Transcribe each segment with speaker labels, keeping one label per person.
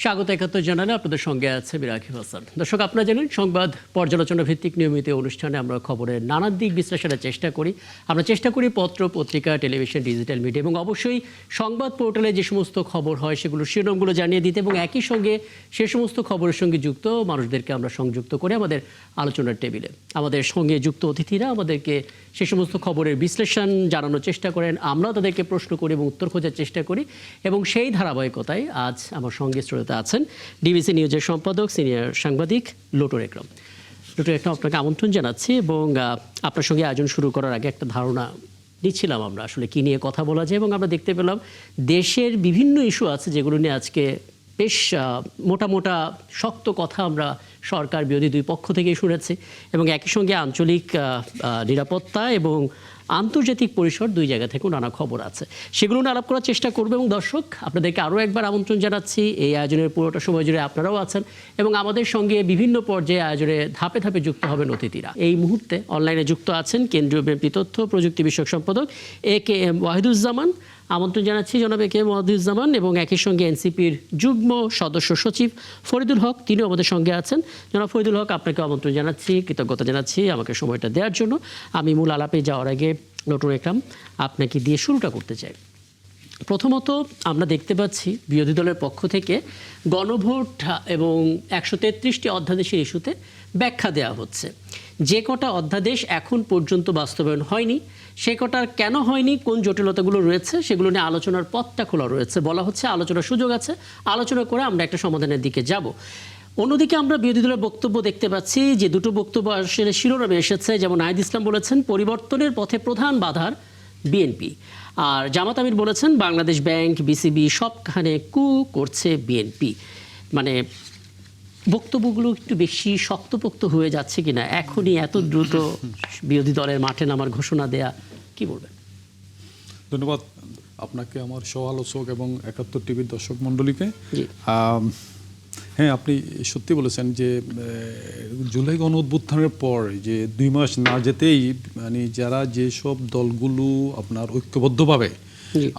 Speaker 1: স্বাগত একাত্তর জানালে আপনাদের সঙ্গে আছে রাকিব হাসান। দর্শক, আপনারা জানেন সংবাদ পর্যালোচনা ভিত্তিক নিয়মিত অনুষ্ঠানে আমরা খবরের নানা দিক বিশ্লেষণের চেষ্টা করি। আমরা চেষ্টা করি পত্র, পত্রিকা, টেলিভিশন, ডিজিটাল মিডিয়া এবং অবশ্যই সংবাদ পোর্টালে যে সমস্ত খবর হয় সেগুলো শিরোনামগুলো জানিয়ে দিতে এবং একই সঙ্গে সে সমস্ত খবরের সঙ্গে যুক্ত মানুষদেরকে আমরা সংযুক্ত করে আমাদের আলোচনার টেবিলে। আমাদের সঙ্গে যুক্ত অতিথিরা আমাদেরকে সে সমস্ত খবরের বিশ্লেষণ জানানোর চেষ্টা করেন, আমরা তাদেরকে প্রশ্ন করি এবং উত্তর খোঁজার চেষ্টা করি এবং সেই ধারাবাহিকতায় আজ আমার সঙ্গে শ্রোতা আছেন ডিবিসি নিউজের সম্পাদক সিনিয়র সাংবাদিক লুটুর একরাম। লুটুর একরাম, আপনাকে আমন্ত্রণ জানাচ্ছি এবং আপনার সঙ্গে আয়োজন শুরু করার আগে একটা ধারণা নিচ্ছিলাম আমরা আসলে কী নিয়ে কথা বলা যায় এবং আমরা দেখতে পেলাম দেশের বিভিন্ন ইস্যু আছে যেগুলো নিয়ে আজকে বেশ মোটা মোটা শক্ত কথা আমরা সরকার বিরোধী দুই পক্ষ থেকেই শুনেছি এবং একই সঙ্গে আঞ্চলিক নিরাপত্তা এবং আন্তর্জাতিক পরিসর দুই জায়গা থেকেও নানা খবর আছে, সেগুলো নিয়ে আলাপ করার চেষ্টা করবো। এবং দর্শক, আপনাদেরকে আরও একবার আমন্ত্রণ জানাচ্ছি, এই আয়োজনের পুরোটা সময় জুড়ে আপনারাও আছেন এবং আমাদের সঙ্গে বিভিন্ন পর্যায়ে আয়োজনে ধাপে ধাপে যুক্ত হবেন অতিথিরা। এই মুহূর্তে অনলাইনে যুক্ত আছেন কেন্দ্রীয় বিএনপি তথ্য প্রযুক্তি বিষয়ক সম্পাদক AK-M ওয়াহিদুজ্জামান। আমন্ত্রণ জানাচ্ছি জনাব AK-M ওয়াহিদুজ্জামান এবং একই সঙ্গে এনসিপির যুগ্ম সদস্য সচিব ফরিদুল হক, তিনিও আমাদের সঙ্গে আছেন। জনাব ফরিদুল হক, আপনাকে আমন্ত্রণ জানাচ্ছি, কৃতজ্ঞতা জানাচ্ছি আমাকে সময়টা দেওয়ার জন্য। আমি মূল আলাপে যাওয়ার আগে লুটুর একরাম আপনাকে দিয়ে শুরুটা করতে চাই। প্রথমত আমরা দেখতে পাচ্ছি বিরোধী দলের পক্ষ থেকে গণভোট এবং 133টি অধ্যাদেশের ইস্যুতে ব্যাখ্যা দেওয়া হচ্ছে। যে কটা অধ্যাদেশ এখন পর্যন্ত বাস্তবায়ন হয়নি, সে কটার কেন হয়নি, কোন জটিলতাগুলো রয়েছে সেগুলো নিয়ে আলোচনার পথটা খোলা রয়েছে। বলা হচ্ছে আলোচনার সুযোগ আছে, আলোচনা করে আমরা একটা সমাধানের দিকে যাব। অন্যদিকে আমরা বিরোধী দলের বক্তব্য দেখতে পাচ্ছি যে দুটো বক্তব্য আসলে শিরোনামে এসেছে, যেমন নাহিদ ইসলাম বলেছেন পরিবর্তনের পথে প্রধান বাধার বিএনপি, আর জামাত আমির বলেছেন বাংলাদেশ ব্যাংক, বিসিবি সবখানে কু করছে বিএনপি। মানে বক্তব্যগুলো একটু বেশি শক্তপোক্ত হয়ে যাচ্ছে কিনা এখনই এত দ্রুত বিরোধী দলের মাঠে নামার ঘোষণা দেয়া, কি বলবেন?
Speaker 2: ধন্যবাদ আপনাকে, আমার সহ আলোচক এবং 71 টিভির দর্শক মণ্ডলীকে। হ্যাঁ, আপনি সত্যি বলেছেন যে জুলাই গণ অভ্যুত্থানের পর যে 2 মাস না যেতেই মানে যারা যেসব দলগুলো আপনার ঐক্যবদ্ধভাবে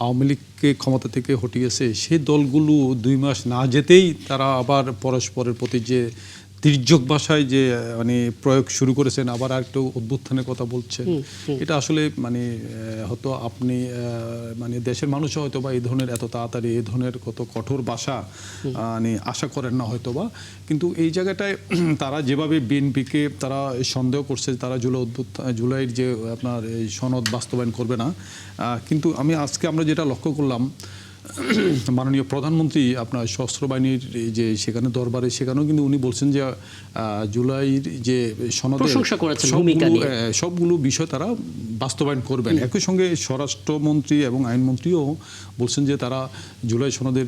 Speaker 2: আওয়ামী লীগকে ক্ষমতা থেকে হটিয়েছে, সেই দলগুলো 2 মাস না যেতেই তারা আবার পরস্পরের প্রতি যে তির্যক ভাষায় যে মানে প্রয়োগ শুরু করেছেন, আবার আরেকটু অভ্যুত্থানের কথা বলছেন। এটা আসলে মানে হয়তো আপনি মানে দেশের মানুষ হয়তো বা এই ধরনের এত তাড়াতাড়ি এই ধরনের কত কঠোর ভাষা মানে আশা করেন না হয়তো বা, কিন্তু এই জায়গাটায় তারা যেভাবে বিএনপিকে তারা সন্দেহ করছে তারা জুলাইয়ের যে আপনার এই সনদ বাস্তবায়ন করবে না, কিন্তু আজকে আমরা যেটা লক্ষ্য করলাম মাননীয় প্রধানমন্ত্রী আপনার সশস্ত্র বাহিনীর যে সেখানে দরবারে, সেখানেও কিন্তু উনি বলছেন যে জুলাইয়ের যে সনদের সবগুলো বিষয় তারা বাস্তবায়ন করবেন। একই সঙ্গে স্বরাষ্ট্রমন্ত্রী এবং আইনমন্ত্রীও বলছেন যে তারা জুলাই সনদের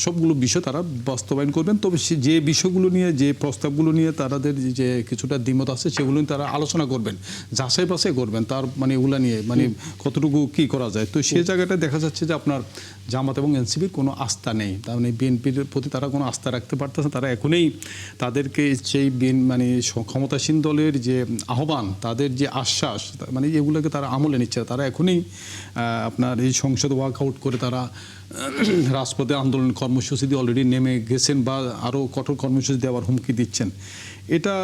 Speaker 2: সবগুলো বিষয় তারা বাস্তবায়ন করবেন। তবে যে বিষয়গুলো নিয়ে, যে প্রস্তাবগুলো নিয়ে তাদের যে কিছুটা দ্বিমত আছে সেগুলো তারা আলোচনা করবেন, যাচাই বাছাই করবেন, তার মানে এগুলা নিয়ে মানে কতটুকু কি করা যায়। তো সেই জায়গাটা দেখা যাচ্ছে যে আপনার জামাত এবং এনসিপির কোনো আস্থা নেই, তার মানে বিএনপির প্রতি তারা কোনো আস্থা রাখতে পারতেছে। তারা এখনই তাদেরকে সেই মানে ক্ষমতাসীন দলের যে আহ্বান, তাদের যে আশ্বাস, মানে এগুলোকে তারা আমলে নিচ্ছে। তারা এখনই আপনার এই সংসদ ওয়ার্কআউট করে তারা রাজপথে আন্দোলন কর্মসূচি দিয়ে অলরেডি নেমে গেছেন বা আরও কঠোর কর্মসূচি দেওয়ার হুমকি দিচ্ছেন। এটা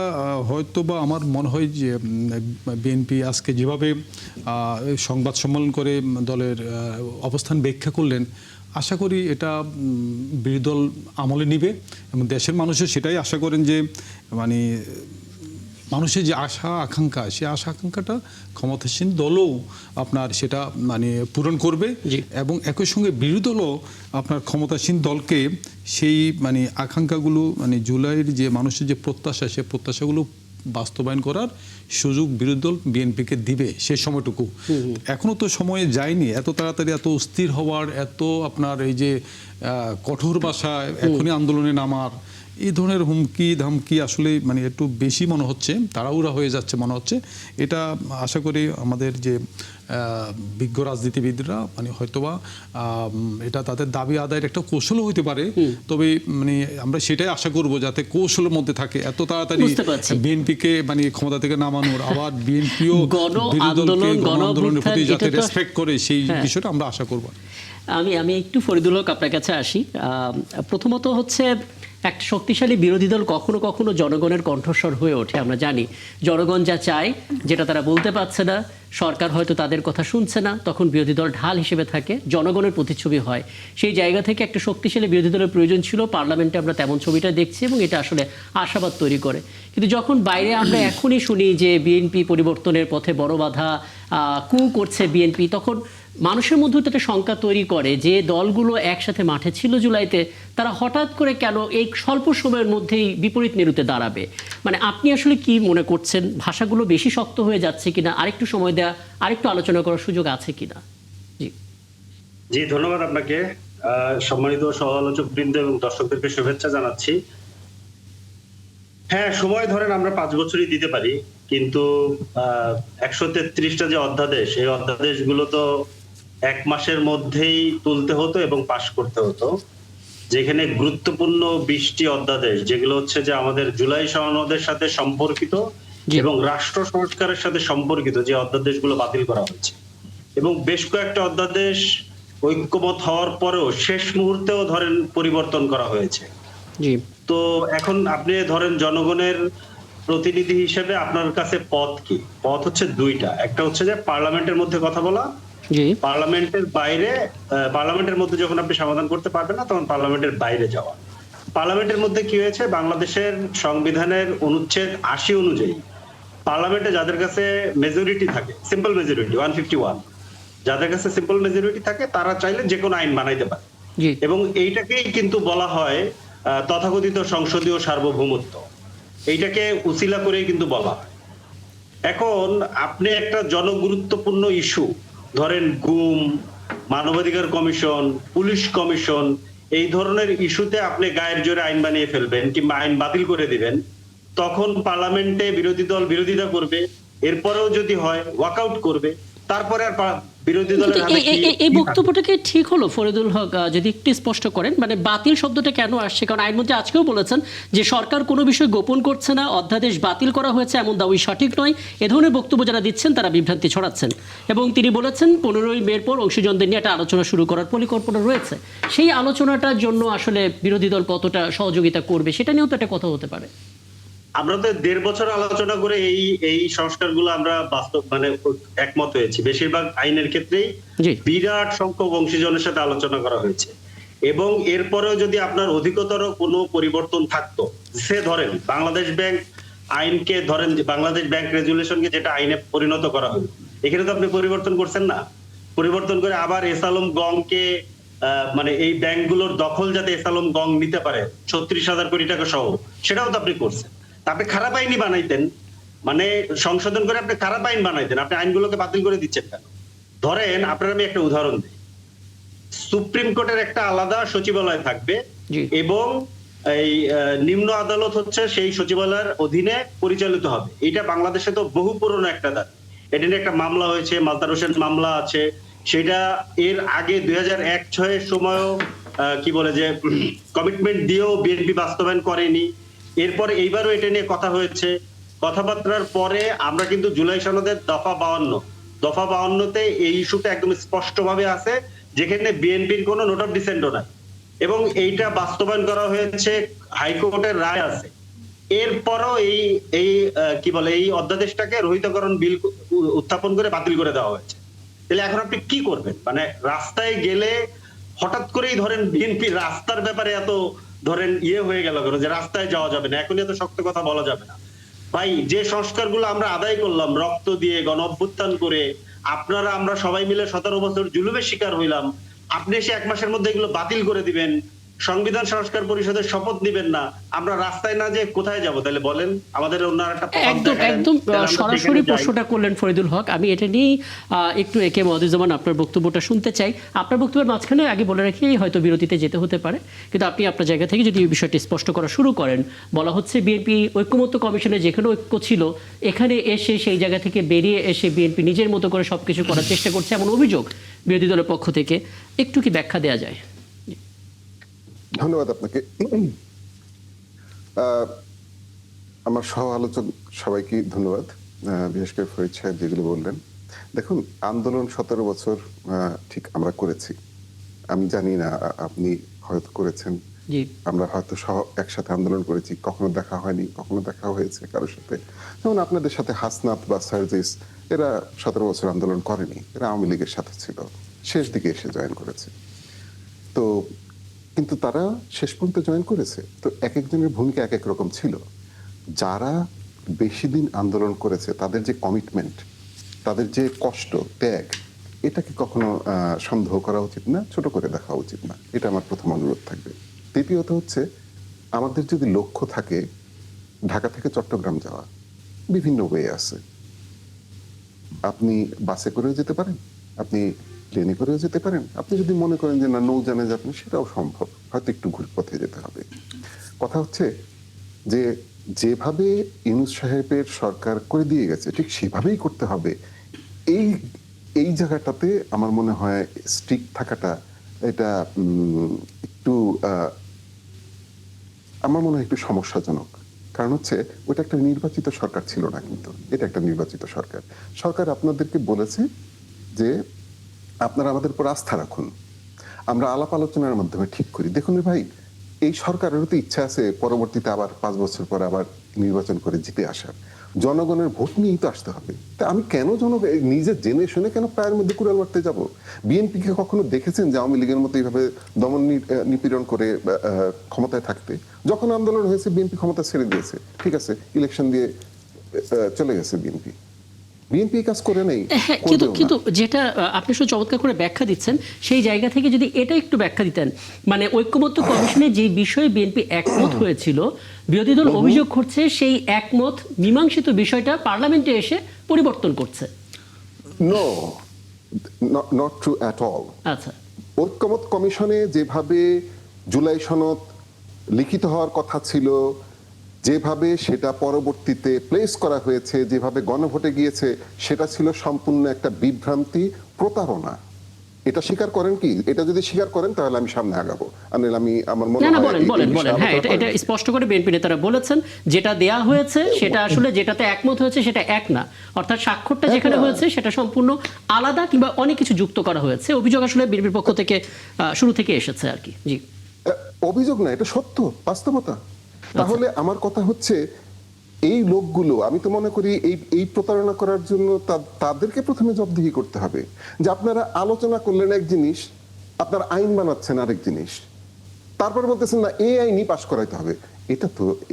Speaker 2: হয়তো বা আমার মনে হয় যে বিএনপি আজকে যেভাবে সংবাদ সম্মেলন করে দলের অবস্থান ব্যাখ্যা করলেন, আশা করি এটা বিরোধী দল আমলে নিবে এবং দেশের মানুষও সেটাই আশা করেন যে মানে মানুষের যে আশা আকাঙ্ক্ষা, সেই আশা আকাঙ্ক্ষাটা ক্ষমতাসীন দলও আপনার সেটা মানে পূরণ করবে এবং একই সঙ্গে বিরোধী দলও আপনার ক্ষমতাসীন দলকে সেই মানে আকাঙ্ক্ষাগুলো মানে জুলাইয়ের যে মানুষের যে প্রত্যাশা, সেই প্রত্যাশাগুলো বাস্তবায়ন করার সুযোগ বিরোধী দল বিএনপিকে দিবে সেই সময়টুকু। এখনও তো সময়ে যায়নি এত তাড়াতাড়ি এত অস্থির হওয়ার, এত আপনার এই যে কঠোর ভাষায় এখনই আন্দোলনে নামার, এই ধরনের হুমকি ধামকি আসলে মানে একটু বেশি মনে হচ্ছে, তাড়াহুড়া হয়ে যাচ্ছে মনে হচ্ছে। এটা আশা করি আমাদের যে বিজ্ঞ রাজনীতিবিদরা মানে হয়তোবা এটা তাদের দাবি আদায়ের একটা কৌশল হতে পারে, তবে মানে আমরা সেটাই আশা করব যাতে কৌশলের মধ্যে থাকে। এত তাড়াতাড়ি বিএনপিকে মানে ক্ষমতা থেকে নামানোর, আবার বিএনপিও গণ আন্দোলনের প্রতি যাতে রেসপেক্ট করে সেই বিষয়টা আমরা আশা করব।
Speaker 1: আমি একটু ফরিদুল হক আপনার কাছে আসি। প্রথমত হচ্ছে একটা শক্তিশালী বিরোধী দল কখনো কখনো জনগণের কণ্ঠস্বর হয়ে ওঠে। আমরা জানি জনগণ যা চায়, যেটা তারা বলতে পারছে না, সরকার হয়তো তাদের কথা শুনছে না, তখন বিরোধী দল ঢাল হিসেবে থাকে, জনগণের প্রতিচ্ছবি হয়। সেই জায়গা থেকে একটা শক্তিশালী বিরোধী দলের প্রয়োজন ছিল। পার্লামেন্টে আমরা তেমন ছবিটা দেখছি এবং এটা আসলে আশাবাদ তৈরি করে। কিন্তু যখন বাইরে আমরা এখনই শুনি যে বিএনপি পরিবর্তনের পথে বড় বাধা, কু করছে বিএনপি, তখন মানুষের মধ্যে একটা শঙ্কা তৈরি করে যে দলগুলো একসাথে মাঠে ছিল জুলাইতে, তারা হঠাৎ করে কেন এই স্বল্প সময়ের মধ্যেই বিপরীত মেরুতে দাঁড়াবে? মানে আপনি আসলে কি মনে করছেন, ভাষাগুলো বেশি শক্ত হয়ে যাচ্ছে কিনা, আরেকটু সময় দেওয়া, আরেকটু আলোচনা করার সুযোগ আছে কিনা?
Speaker 3: জি, ধন্যবাদ আপনাকে। সম্মানিত সহ-আলোচক বৃন্দ এবং দর্শকদেরকে শুভেচ্ছা জানাচ্ছি। হ্যাঁ, সময় ধরেন আমরা 5 বছরই দিতে পারি, কিন্তু 133টা যে অধ্যাদেশ, এই অধ্যাদেশগুলো তো 1 মাসের মধ্যেই তুলতে হতো এবং পাশ করতে হতো। যেখানে গুরুত্বপূর্ণ 20টি অধ্যাদেশ, যেগুলো হচ্ছে যে আমাদের জুলাই সনদের সাথে সম্পর্কিত এবং রাষ্ট্র সংস্কারের সাথে সম্পর্কিত, যে অধ্যাদেশগুলো বাতিল করা হয়েছে, এবং বেশ কয়েকটা অধ্যাদেশ ঐক্যমত হওয়ার পরেও শেষ মুহূর্তেও ধরেন পরিবর্তন করা হয়েছে। তো এখন আপনি ধরেন জনগণের প্রতিনিধি হিসেবে আপনার কাছে পথ কি? পথ হচ্ছে 2টা। একটা হচ্ছে যে পার্লামেন্টের মধ্যে কথা বলা, পার্লামেন্টের বাইরে, পার্লামেন্টের মধ্যে যখন আপনি সমাধান করতে পারবেন না, তখন পার্লামেন্টের বাইরে যাওয়া। পার্লামেন্টের মধ্যে কি হয়েছে, বাংলাদেশের সংবিধানের অনুচ্ছেদ 80 অনুযায়ী পার্লামেন্টে যাদের কাছে মেজরিটি থাকে, সিম্পল মেজরিটি 151, যাদের কাছে সিম্পল মেজরিটি থাকে, তারা চাইলে যে কোনো আইন বানাইতে পারে। এবং এইটাকেই কিন্তু বলা হয় তথাকথিত সংসদীয় সার্বভৌমত্ব। এইটাকে উসিলা করেই কিন্তু বলা হয়। এখন আপনি একটা জনগুরুত্বপূর্ণ ইস্যু ধরেন গুম, মানবাধিকার কমিশন, পুলিশ কমিশন, এই ধরনের ইস্যুতে আপনি গায়ের জোরে আইন বানিয়ে ফেলবেন কিংবা আইন বাতিল করে দিবেন, তখন পার্লামেন্টে বিরোধী দল বিরোধিতা করবে, এরপরেও যদি হয় ওয়াকআউট করবে, তারপরে আর বিরোধী দলের হাতে কি?
Speaker 1: এই বক্তব্যটাকে ঠিক হলো ফরিদুল হক, যদি একটু স্পষ্ট করেন, মানে বাতিল শব্দটা কেন আসছে? কারণ আইনমন্ত্রী আজকেও বলেছেন যে সরকার কোনো বিষয় গোপন করছে না, অধ্যাদেশ বাতিল করা হয়েছে এমন দাবি সঠিক নয়। এ ধরনের বক্তব্য যারা দিচ্ছেন তারা বিভ্রান্তি ছড়াচ্ছেন। এবং তিনি বলেছেন 15ই মের পর অংশীজনদের নিয়ে একটা আলোচনা শুরু করার পরিকল্পনা রয়েছে। সেই আলোচনাটার জন্য আসলে বিরোধী দল কতটা সহযোগিতা করবে সেটা নিয়েও তো একটা কথা হতে পারে।
Speaker 3: আমরা তো 1.5 বছর আলোচনা করে এই সংস্কারগুলো আমরা বাস্তব মানে একমত হয়েছি। বেশিরভাগ আইনের ক্ষেত্রেই বিরাট সংখ্যক অংশীজনের সাথে আলোচনা করা হয়েছে। এবং এরপরেও যদি আপনার অধিকতর কোনো পরিবর্তন থাকতো, সে ধরেন বাংলাদেশ ব্যাংক আইনকে, ধরেন বাংলাদেশ ব্যাংক রেজুলেশনকে যেটা আইনে পরিণত করা হলো, এখানে তো আপনি পরিবর্তন করছেন না। পরিবর্তন করে আবার এসালম গংকে মানে এই ব্যাংকগুলোর দখল যাতে এসালম গং নিতে পারে 36,000 কোটি টাকা সহ, সেটাও তো আপনি করছেন। আপনি খারাপ আইনই বানাইতেন, মানে সংশোধন করে আপনি খারাপ আইন বানাইতেন, আপনি আইনগুলোকে বাতিল করে দিচ্ছেন কেন? ধরেন আপনার আমি একটা উদাহরণ দিই, সুপ্রিম কোর্টের একটা আলাদা সচিবালয় থাকবে এবং এই নিম্ন আদালত হচ্ছে সেই সচিবালয়ের অধীনে পরিচালিত হবে। এটা বাংলাদেশে তো বহু পুরনো একটা দাবি। এটা নিয়ে একটা মামলা হয়েছে, মালতার হোসেন মামলা আছে, সেটা এর আগে 2001-06 সময়ও কি বলে যে কমিটমেন্ট দিয়েও বিএনপি বাস্তবায়ন করেনি। এরপরে এইবারও এটা নিয়ে কথা হয়েছে। কথাবার্তার পরে আমরা কিন্তু জুলাই সনদের দফা 52তে এই ইস্যুটা একদম স্পষ্টভাবে আছে, যেখানে বিএনপির কোনো নোট অফ ডিসেন্টও নাই এবং এইটা বাস্তবায়ন করা হয়েছে, হাইকোর্টের রায় আছে। এরপরও এই কি বলে এই অধ্যাদেশটাকে রহিতকরণ বিল উত্থাপন করে বাতিল করে দেওয়া হয়েছে। তাহলে এখন আপনি কি করবেন? মানে রাস্তায় গেলে হঠাৎ করেই ধরেন বিএনপির রাস্তার ব্যাপারে এত ধরেন হয়ে গেল কেন যে রাস্তায় যাওয়া যাবে না, এখনই এত শক্ত কথা বলা যাবে না। ভাই, যে সংস্কারগুলো আমরা আদায় করলাম রক্ত দিয়ে, গণ অভ্যুত্থান করে, আপনারা আমরা সবাই মিলে 17 বছর জুলুমের শিকার হইলাম, আপনি এসে 1 মাসের মধ্যে এগুলো বাতিল করে দিবেন, সংবিধান সংস্কার পরিষদের শপথ নিবেন না, আমরা রাস্তায় না যে কোথায় যাব তাহলে বলেন? আমাদের অন্য একটা পথ
Speaker 1: একদম
Speaker 3: দেখান,
Speaker 1: একদম
Speaker 3: তাহলে আমরা
Speaker 1: সরাসরি
Speaker 3: সেখানে যাই।
Speaker 1: প্রশ্নটা করলেন ফরিদুল হক। আমি এটা নিয়েই একটু একে মধুজ্জামান আপনার বক্তব্যটা শুনতে চাই। আপনার বক্তব্যের মাঝখানে আগে বলে রাখি হয়তো বিরতিতে যেতে হতে পারে, কিন্তু আপনি আপনার জায়গা থেকে যদি এই বিষয়টি স্পষ্ট করা শুরু করেন। বলা হচ্ছে বিএনপি ঐক্যমত্য কমিশনে যেখানে ঐক্য ছিল এখানে এসে সেই জায়গা থেকে বেরিয়ে এসে বিএনপি নিজের মতো করে সবকিছু করার চেষ্টা করছে এমন অভিযোগ বিরোধী দলের পক্ষ থেকে। একটু কি ব্যাখ্যা দেওয়া যায়?
Speaker 4: ধন্যবাদ আপনাকে। আমার সহ আলোচক সবাইকে ধন্যবাদ, বিশেষ করে ফরিদ সাহেব যেগুলো বললেন। দেখুন, আন্দোলন 17 বছর ঠিক আমরা করেছি। আমি জানি না আপনি হয়তো করেছেন, আমরা হয়তো সহ একসাথে আন্দোলন করেছি, কখনো দেখা হয়নি, কখনো দেখা হয়েছে কারোর সাথে। যেমন আপনাদের সাথে হাসনাত বা সার্জিস, এরা 17 বছর আন্দোলন করেনি, এরা আওয়ামী লীগের সাথে ছিল, শেষ দিকে এসে জয়েন করেছে। তো কিন্তু তারা শেষ পর্যন্ত জয়েন করেছে। তো এক একজনের ভূমিকা এক এক রকম ছিল। যারা বেশি দিন আন্দোলন করেছে তাদের যে কমিটমেন্ট, তাদের যে কষ্ট, ত্যাগ, এটাকে কখনো সন্দেহ করা উচিত না, ছোট করে দেখা উচিত না। এটা আমার প্রথম অনুরোধ থাকবে। দ্বিতীয়ত হচ্ছে, আমাদের যদি লক্ষ্য থাকে ঢাকা থেকে চট্টগ্রাম যাওয়া, বিভিন্ন ওয়ে আছে। আপনি বাসে করেও যেতে পারেন, আপনি প্লেনে করেও যেতে পারেন, আপনি যদি মনে করেন যে না নৌযানে যাবেন, সেটাও সম্ভব, হয়তো একটু ঘুরপথে যেতে হবে। কথা হচ্ছে যে যেভাবে ইউনূস সাহেবের সরকার করে দিয়ে গেছে ঠিক সেভাবেই করতে হবে। এই এই জায়গাটাতে আমার মনে হয় স্ট্রিক্ট থাকাটা এটা একটু আমার মনে হয় একটু সমস্যাজনক। কারণ হচ্ছে ওটা একটা নির্বাচিত সরকার ছিল না, কিন্তু এটা একটা নির্বাচিত সরকার। সরকার আপনাদেরকে বলেছে যে আপনারা আমাদের উপর আস্থা রাখুন, আমরা আলাপ আলোচনার মাধ্যমে ঠিক করি। দেখুন ভাই, এই সরকারেরও তো ইচ্ছা আছে পরবর্তীতে আবার 5 বছর পর আবার নির্বাচন করে জিতে আসার। জনগণের ভোট নিয়েই তো আসতে হবে। তা আমি কেন নিজে জেনে শুনে কেন পায়ের মধ্যে কুড়াল মারতে যাব? বিএনপিকে কখনো দেখেছেন যে আওয়ামী লীগের মতো এইভাবে দমন নিপীড়ন করে ক্ষমতায় থাকতে? যখন আন্দোলন হয়েছে বিএনপি ক্ষমতা ছেড়ে দিয়েছে, ঠিক আছে, ইলেকশন দিয়ে চলে গেছে বিএনপি। বিএনপি কাজ করে নেই,
Speaker 1: কিন্তু যেটা আপনি শুধু চমৎকার করে ব্যাখ্যা দিচ্ছেন, সেই জায়গা থেকে যদি এটা একটু ব্যাখ্যা দিতেন, মানে ঐক্যমত্য কমিশনে যে বিষয়ে বিএনপি একমত হয়েছিল, বিরোধী দল অভিযোগ করছে সেই একমত মীমাংসিত বিষয়টা পার্লামেন্টে এসে পরিবর্তন করছে।
Speaker 4: No, not true at all.
Speaker 1: আচ্ছা,
Speaker 4: ঐক্যমত কমিশনে যেভাবে জুলাই সনদ লিখিত হওয়ার কথা ছিল, যেভাবে সেটা পরবর্তীতে প্লেস করা হয়েছে, যেভাবে গণভোটে গিয়েছে, সেটা ছিল সম্পূর্ণ একটা বিভ্রান্তি, প্রতারণা। এটা স্বীকার করেন কি? এটা যদি স্বীকার করেন তাহলে আমি সামনে আগাবো। আমি আমার মনে হয়
Speaker 1: বলেন হ্যাঁ, এটা স্পষ্ট করে বিএনপি নেতারা বলেছেন, যেটা দেয়া হয়েছে সেটা আসলে যেটাতে একমত হয়েছে সেটা এক না, অর্থাৎ স্বাক্ষরটা যেখানে হয়েছে সেটা সম্পূর্ণ আলাদা কিংবা অনেক কিছু যুক্ত করা হয়েছে। অভিযোগ আসলে বিএনপির পক্ষ থেকে শুরু থেকে এসেছে আর কি। জি,
Speaker 4: অভিযোগ না, এটা সত্য, বাস্তবতা। তাহলে আমার কথা হচ্ছে, এই লোকগুলো, আমি তো মনে করি এই প্রতারণা করার জন্য তাদেরকে প্রথমে জবাবদিহি করতে হবে। যে আপনারা আলোচনা করলেন এক জিনিস, আপনারা আইন বানাচ্ছেন আরেক জিনিস, তারপর বলতেছেন না এই আইনই পাশ করাইতে হবে।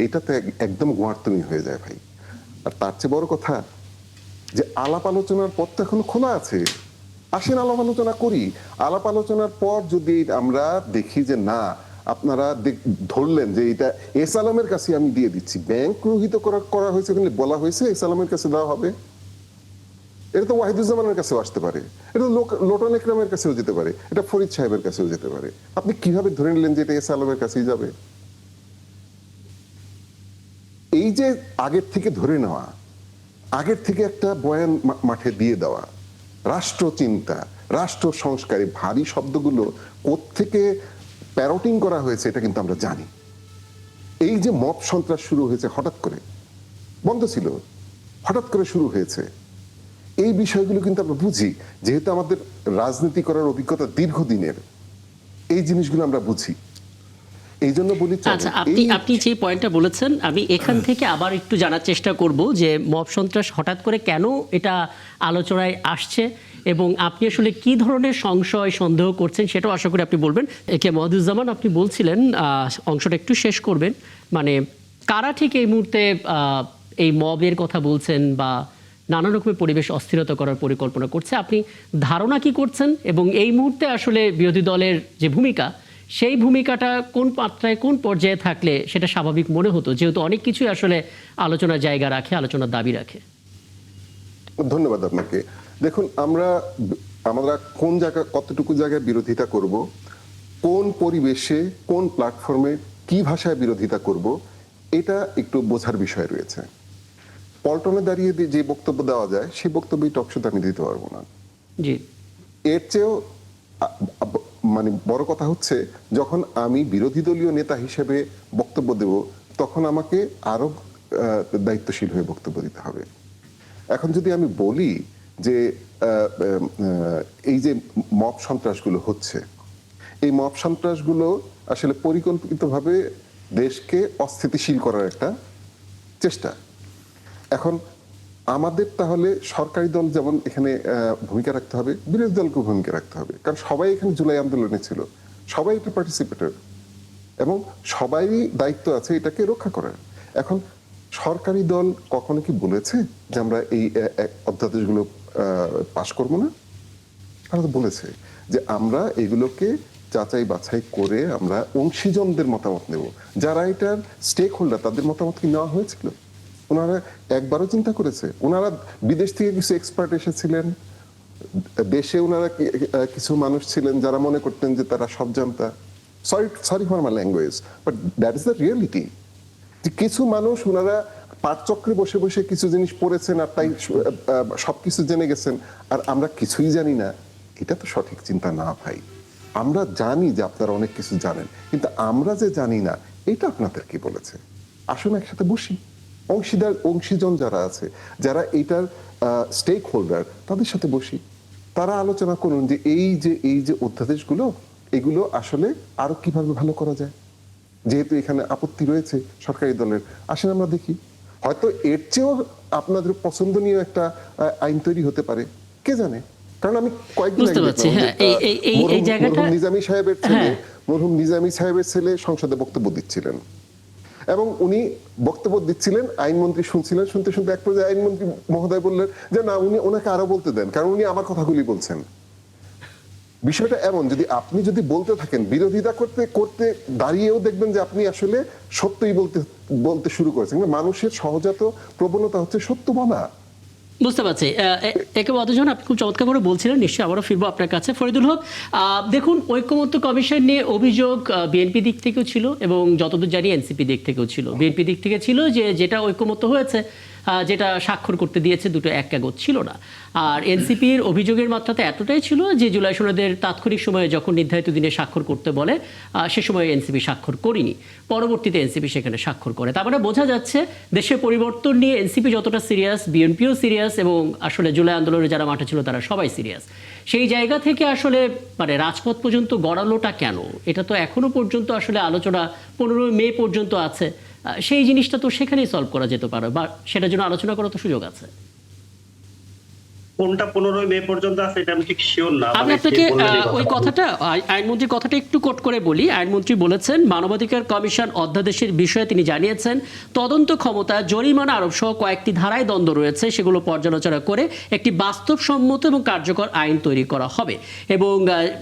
Speaker 4: এটা তো একদম গোয়ার্তনি হয়ে যায় ভাই। আর তার চেয়ে বড় কথা যে আলাপ আলোচনার পথ তো এখনো খোলা আছে। আসেন আলাপ আলোচনা করি। আলাপ আলোচনার পর যদি আমরা দেখি যে না, আপনারা ধরলেন যে এটা এস আলমের কাছে আমি দিয়ে দিচ্ছি, ব্যাংক রোহিত করা হয়েছে, বলা হয়েছে এস আলমের কাছে দেওয়া হবে, এটা তো ওয়াহিদুজ্জামানের কাছেও আসতে পারে, এটা লোটন একরামের কাছেও যেতে পারে, এটা ফরিদ সাহেবের কাছেও যেতে পারে। আপনি কিভাবে ধরে নিলেন যে এটা এস আলমের কাছেই যাবে? এই যে আগের থেকে ধরে নেওয়া, আগের থেকে একটা বয়ান মাঠে দিয়ে দেওয়া, রাষ্ট্র চিন্তা, রাষ্ট্র সংস্কারে ভারী শব্দগুলো কোত্থেকে প্যারোটিং করা হয়েছে এটা কিন্তু আমরা জানি। এই যে মব সন্ত্রাস শুরু হয়েছে হঠাৎ করে, বন্ধ ছিল, হঠাৎ করে শুরু হয়েছে, এই বিষয়গুলো কিন্তু আমরা বুঝি, যেহেতু আমাদের রাজনীতি করার অভিজ্ঞতা দীর্ঘদিনের, এই জিনিসগুলো আমরা বুঝি। এই জন্য বলি।
Speaker 1: আচ্ছা, আপনি যে পয়েন্টটা বলেছেন, আমি এখান থেকে আবার একটু জানার চেষ্টা করব যে মব সন্ত্রাস হঠাৎ করে কেন এটা আলোচনায় আসছে এবং আপনি আসলে কি ধরনের সংশয় সন্দেহ করছেন সেটাও আশা করি আপনি বলবেন। একে মধুজ্জামান, আপনি বলছিলেন অংশটা একটু শেষ করবেন, মানে কারা ঠিক এই মুহূর্তে এই মবের কথা বলছেন বা নানা রকমের পরিবেশ অস্থিরতা করার পরিকল্পনা করছে, আপনি ধারণা কি করছেন এবং এই মুহূর্তে আসলে বিরোধী দলের যে ভূমিকা সেই ভূমিকাটা কোন মাত্রায় কোন পর্যায়ে থাকলে সেটা স্বাভাবিক মনে হতো, যেহেতু অনেক কিছুই আসলে আলোচনার জায়গা রাখে, আলোচনার দাবি রাখে?
Speaker 4: ধন্যবাদ আপনাকে। দেখুন, আমরা কোন জায়গায় কতটুকু জায়গায় বিরোধিতা করব, কোন পরিবেশে কোন প্ল্যাটফর্মে কি ভাষায় বিরোধিতা করব, এটা একটু বোঝার বিষয় রয়েছে। পল্টনে দাঁড়িয়ে যে বক্তব্য দেওয়া যায় সেই বক্তব্যই টকশোতে আমি দিতে পারবো না।
Speaker 1: জি,
Speaker 4: এর চেয়েও মানে বড় কথা হচ্ছে, যখন আমি বিরোধী দলীয় নেতা হিসেবে বক্তব্য দেব তখন আমাকে আরো দায়িত্বশীল হয়ে বক্তব্য দিতে হবে। এখন যদি আমি বলি যে এই যে মব সন্ত্রাসগুলো হচ্ছে, এই মব সন্ত্রাসগুলো আসলে পরিকল্পিতভাবে দেশকে অস্থিতিশীল করার একটা চেষ্টা। এখন আমাদের তাহলে সরকারি দল যেমন এখানে ভূমিকা রাখতে হবে, বিরোধী দলকে ভূমিকা রাখতে হবে, কারণ সবাই এখানে জুলাই আন্দোলনে ছিল, সবাই এটা পার্টিসিপেটর এবং সবারই দায়িত্ব আছে এটাকে রক্ষা করার। এখন সরকারি দল কখনো কি বলেছে যে আমরা এই অধ্যাদেশগুলো পাশ করব না? তারা তো বলেছে যে আমরা এগুলোকে যাচাই বাছাই করে আমরা অংশীজনদের মতামত নেব, যারা এটার স্টেক হোল্ডার, তাদের মতামত কি নেওয়া হয়েছিল? ওনারা একবারও চিন্তা করেছে? ওনারা বিদেশ থেকে কিছু এক্সপার্ট এসেছিলেন, দেশে ওনারা কিছু মানুষ ছিলেন যারা মনে করতেন যে তারা সব জানতা। Sorry for my language, but that is the reality. কিছু মানুষ ওনারা পাঠচক্রে বসে বসে কিছু জিনিস পড়েছেন আর তাই সবকিছু জেনে গেছেন, আর আমরা কিছুই জানি না। এটা তো সঠিক চিন্তা না ভাই। আমরা জানি যে আপনারা অনেক কিছু জানেন, কিন্তু আমরা যে জানি না এটা আপনাদের কি বলেছে? আসুন একসাথে বসি, অংশীজন যারা আছে, যারা এইটার স্টেক হোল্ডার, তাদের সাথে বসি, তারা আলোচনা করুন যে এই যে অধ্যাদেশগুলো, এগুলো আসলে আরো কিভাবে ভালো করা যায়। যেহেতু এখানে আপত্তি রয়েছে সরকারি দলের, আসেন আমরা দেখি, হয়তো এর চেয়েও আপনাদের পছন্দনীয় একটা আইন তৈরি হতে পারে, কে জানে। কারণ আমি কয়েকদিন মরহুম নিজামী সাহেবের ছেলে সংসদে বক্তব্য দিচ্ছিলেন এবং উনি বক্তব্য দিচ্ছিলেন, আইনমন্ত্রী শুনছিলেন, শুনতে শুনতে এক পর্যায়ে আইনমন্ত্রী মহোদয় বললেন যে না, ওনাকে আরো বলতে দেন, কারণ উনি আমার কথাগুলি বলছেন। বিষয়টা এমন, আপনি যদি বলতে থাকেন, বিরোধিতা করতে করতে দাঁড়িয়েও দেখবেন যে আপনি আসলে সত্যই বলতে শুরু করেছেন। মানুষের সহজাত প্রবণতা হচ্ছে সত্য বলা।
Speaker 1: বুঝতে পারছি। একেবারে অতজন আপনি খুব চমৎকার করে বলছিলেন, নিশ্চয়ই আবারও ফিরবো আপনার কাছে। ফরিদুল হক, দেখুন, ঐক্যমত্য কমিশন নিয়ে অভিযোগ বিএনপি দিক থেকেও ছিল এবং যতদূর জানি এনসিপি দিক থেকেও ছিল। বিএনপি দিক থেকে ছিল যে যেটা ঐক্যমত্য হয়েছে, যেটা স্বাক্ষর করতে দিয়েছে, দুটো এক কাগজ ছিল না। আর এনসিপির অভিযোগের মাত্রাতে এতটাই ছিল যে জুলাই সনদের তাৎক্ষণিক সময়ে যখন নির্ধারিত দিনে স্বাক্ষর করতে বলে, সে সময় এনসিপি স্বাক্ষর করেনি, পরবর্তীতে এনসিপি সেখানে স্বাক্ষর করে। তার মানে বোঝা যাচ্ছে দেশের পরিবর্তন নিয়ে এনসিপি যতটা সিরিয়াস, বিএনপিও সিরিয়াস এবং আসলে জুলাই আন্দোলনে যারা মাঠে ছিল তারা সবাই সিরিয়াস। সেই জায়গা থেকে আসলে মানে রাজপথ পর্যন্ত গড়ালোটা কেন, এটা তো এখনো পর্যন্ত আসলে আলোচনা 15 মে পর্যন্ত আছে। সেই জিনিসটা তো সেখানেই সলভ করা যেতে পারে, বা সেটার জন্য আলোচনা করার তো সুযোগ আছে।
Speaker 3: কোনটা 15 মে পর্যন্ত আছে এটা আমি ঠিক শিওর না।
Speaker 1: আমি আপনাকে ওই কথাটা, আইনমন্ত্রীর কথাটা একটু কোট করে বলি। আইনমন্ত্রী বলেছেন, মানবাধিকার কমিশন অধ্যাদেশের বিষয়ে তিনি জানিয়েছেন তদন্ত ক্ষমতা, জরিমানা আরোপ সহ কয়েকটি ধারায় দ্বন্দ্ব রয়েছে, সেগুলো পর্যালোচনা করে একটি বাস্তবসম্মত এবং কার্যকর আইন তৈরি করা হবে। এবং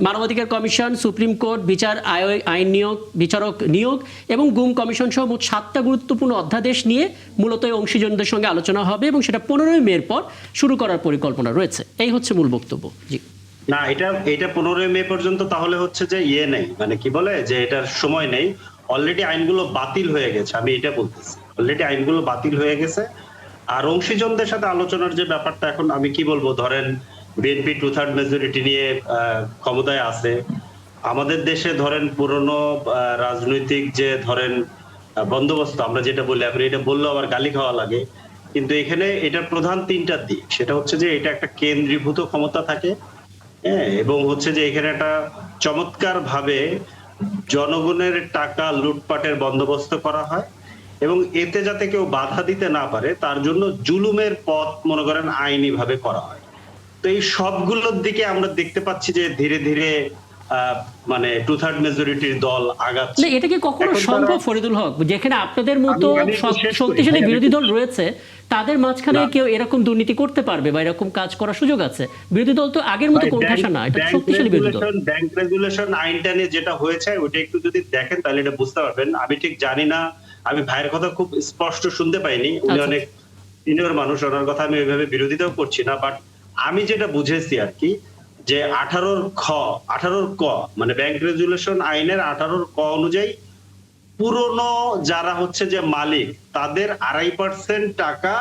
Speaker 1: মানবাধিকার কমিশন, সুপ্রিম কোর্ট, বিচার আইন নিয়োগ, বিচারক নিয়োগ এবং গুম কমিশন সহ মোট 7টা গুরুত্বপূর্ণ অধ্যাদেশ নিয়ে মূলত অংশীজনদের সঙ্গে আলোচনা হবে এবং সেটা 15 মের পর শুরু করার পরিকল্পনা রয়েছে। এই হচ্ছে মূল বক্তব্য। জি
Speaker 3: না, এটা 15 মে পর্যন্ত তাহলে হচ্ছে যে নেই, মানে কি বলে যে এটার সময় নেই। অলরেডি আইনগুলো বাতিল হয়ে গেছে, আমি এটা বলতেছি, অলরেডি আইনগুলো বাতিল হয়ে গেছে। আর অংশীজনদের সাথে আলোচনার যে ব্যাপারটা, এখন আমি কি বলবো, ধরেন বিএনপি 2/3 মেজরিটি নিয়ে ক্ষমতায় আছে। আমাদের দেশে ধরেন পুরনো রাজনৈতিক যে ধরেন বন্দোবস্ত আমরা যেটা বলি, এখন এটা বললেও আবার গালি খাওয়া লাগে, কিন্তু এখানে এটার প্রধান 3টা দিক। সেটা হচ্ছে যে এটা একটা কেন্দ্রীভূত ক্ষমতা থাকে, হ্যাঁ, এবং হচ্ছে যে এখানে একটা চমৎকার ভাবে জনগণের টাকা লুটপাটের বন্দোবস্ত করা হয় এবং এতে যাতে কেউ বাধা দিতে না পারে তার জন্য জুলুমের পথ মনে করেন আইনি ভাবে করা হয়। তো এই সবগুলোর দিকে আমরা দেখতে পাচ্ছি যে ধীরে ধীরে মানে 2/3 মেজরিটির দল আগাচ্ছে।
Speaker 1: না, এটা কি কখনো
Speaker 3: এখন
Speaker 1: সম্ভব
Speaker 3: তারা-
Speaker 1: ফরিদুল হক, যেখানে আপনাদের মতো
Speaker 3: আমি একটু শেষ করি।
Speaker 1: শক্তিশালী
Speaker 3: আমি
Speaker 1: বিরোধী
Speaker 3: একটু-
Speaker 1: দল রয়েছে, তাদের মাঝখানে
Speaker 3: না।
Speaker 1: কেউ এরকম দুর্নীতি করতে পারবে বা এরকম কাজ করার সুযোগ আছে? বিরোধী দল তো আগের মতো কোণঠাসা না, এটা শক্তিশালী বিরোধী দল।
Speaker 3: ব্যাংক রেগুলেশন আইনটা নিয়ে যেটা হয়েছে ওইটা একটু যদি দেখেন তাহলে এটা বুঝতে পারবেন। আমি ঠিক জানি না, আমি ভাইয়ের কথা খুব স্পষ্ট শুনতে পাইনি, উনি
Speaker 1: আচ্ছা।
Speaker 3: অনেক সিনিয়র মানুষ, ওনার কথা আমি ওইভাবে বিরোধিতাও করছি না, বাট আমি যেটা বুঝেছি আর কি, যে 18 ক মানে ব্যাংক রেগুলেশন আইনের 18 ক অনুযায়ী পুরনো যারা হচ্ছে যে মালিক তাদের 2.5% টাকা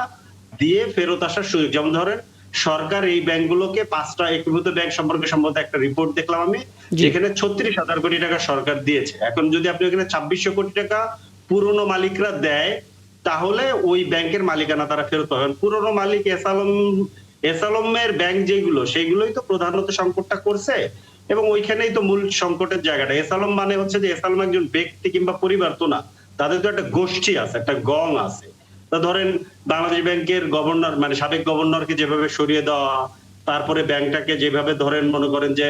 Speaker 3: দিয়ে ফেরত আসার সুযোগ। যেমন ধরেন সরকার এই ব্যাংকগুলোকে 5টা একীভূত ব্যাংক সম্পর্কে সম্ভবত একটা রিপোর্ট দেখলাম আমি,
Speaker 1: জি।
Speaker 3: যেখানে 36,000 কোটি টাকা সরকার দিয়েছে। এখন যদি আপনি ওখানে 2600 কোটি টাকা পুরনো মালিকরা দেয়, তাহলে ওই ব্যাংকের মালিকানা তারা ফেরত পাবেন। পুরনো মালিক এসালমের ব্যাংক যেগুলো, সেগুলোই তো প্রধানত সংকটটা করছে এবং ওইখানেই তো মূল সংকটের জায়গাটা। এসালম মানে হচ্ছে যে এসালম একজন ব্যক্তি কিংবা পরিবার তো না, তাদের তো একটা গোষ্ঠী আছে, একটা গং আছে। তা ধরেন বাংলাদেশ ব্যাংকের গভর্নর মানে সাবেক গভর্নরকে যেভাবে সরিয়ে দেওয়া, তারপরে ব্যাংকটাকে যেভাবে ধরেন মনে করেন যে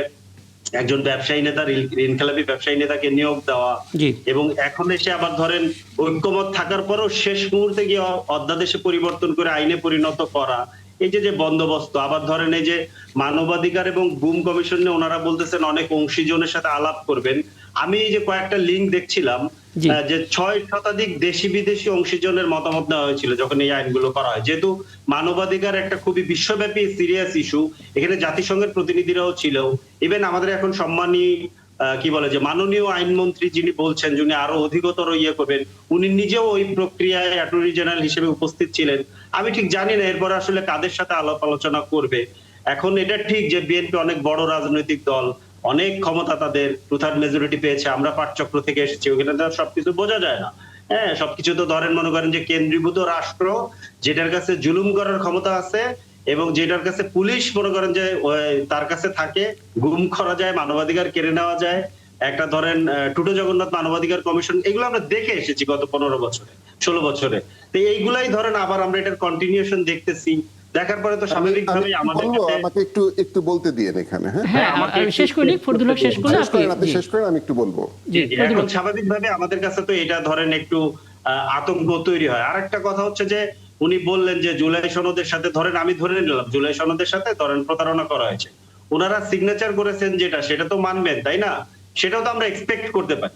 Speaker 3: একজন ব্যবসায়ী নেতা, ঋণখেলাপি ব্যবসায়ী নেতাকে নিয়োগ দেওয়া,
Speaker 1: জি।
Speaker 3: এবং এখন এসে আবার ধরেন ঐক্যমত থাকার পরেও শেষ মুহূর্তে গিয়ে অধ্যাদেশে পরিবর্তন করে আইনে পরিণত করা, এই যে যে বন্দোবস্ত। আবার ধরেন এই যে মানবাধিকার এবং গুম কমিশন নিয়ে ওনারা বলতেছেন অনেক অংশীজনের সাথে আলাপ করবেন। আমি এই যে কয়েকটা লিঙ্ক দেখছিলাম,
Speaker 1: জি।
Speaker 3: যে 6 শতাধিক দেশি বিদেশি অংশীজনের মতামত নেওয়া হয়েছিল যখন এই আইনগুলো করা হয়। যেহেতু মানবাধিকার একটা খুবই বিশ্বব্যাপী সিরিয়াস ইস্যু, এখানে জাতিসংঘের প্রতিনিধিরাও ছিল, ইভেন আমাদের এখন সম্মানী কি বলে যে মাননীয় আইনমন্ত্রী যিনি বলছেন, যিনি আরো অধিকতর ইয়ে করবেন, উনি নিজেও ওই প্রক্রিয়ায় অ্যাটর্নি জেনারেল হিসেবে উপস্থিত ছিলেন। আমি ঠিক জানি না এরপর আসলে কাদের সাথে আলাপ আলোচনা করবে। এখন এটা ঠিক যে বিএনপি অনেক বড় রাজনৈতিক দল, অনেক ক্ষমতা, তাদের 2/3 মেজরিটি পেয়েছে। আমরা পাটচক্র থেকে এসেছি, ওখানে তো সবকিছু বোঝা যায় না। হ্যাঁ, সবকিছু তো ধরেন মনে করেন যে কেন্দ্রীভূত রাষ্ট্র যেটার কাছে জুলুম করার ক্ষমতা আছে এবং যেটার কাছে পুলিশ মনে করেন যে তার কাছে থাকে, গুম করা যায়, মানবাধিকার কেড়ে নেওয়া যায়। একটা ধরেন টুটু জগন্নাথ মানবাধিকার কমিশন, এগুলো আমরা দেখে এসেছি গত 15 বছরে 16 বছরে। তো এইগুলাই ধরেন আবার আমরা এটার কন্টিনিউশন দেখতেছি। দেখার পরে তো স্বাভাবিকভাবেই আমাদের কাছে
Speaker 4: আমাকে একটু বলতে দিয়েন এখানে। হ্যাঁ,
Speaker 1: হ্যাঁ,
Speaker 3: আমাকে
Speaker 1: আমি শেষ করি, ফরিদুল হক শেষ করলে
Speaker 4: আপনি শেষ করেন, আমি একটু বলবো।
Speaker 1: জি, ফরিদুল
Speaker 3: এখন
Speaker 1: হক।
Speaker 3: স্বাভাবিকভাবে আমাদের কাছে তো এটা ধরেন একটু আতঙ্ক তৈরি হয়। আরেকটা কথা হচ্ছে যে উনি বললেন যে জুলাই সনদের সাথে ধরেন, আমি ধরে নিলাম জুলাই সনদের সাথে ধরেন প্রতারণা করা হয়েছে, ওনারা সিগনেচার করেছেন যেটা, সেটা তো মানবেন তাই না? সেটাও তো আমরা এক্সপেক্ট করতে পারি।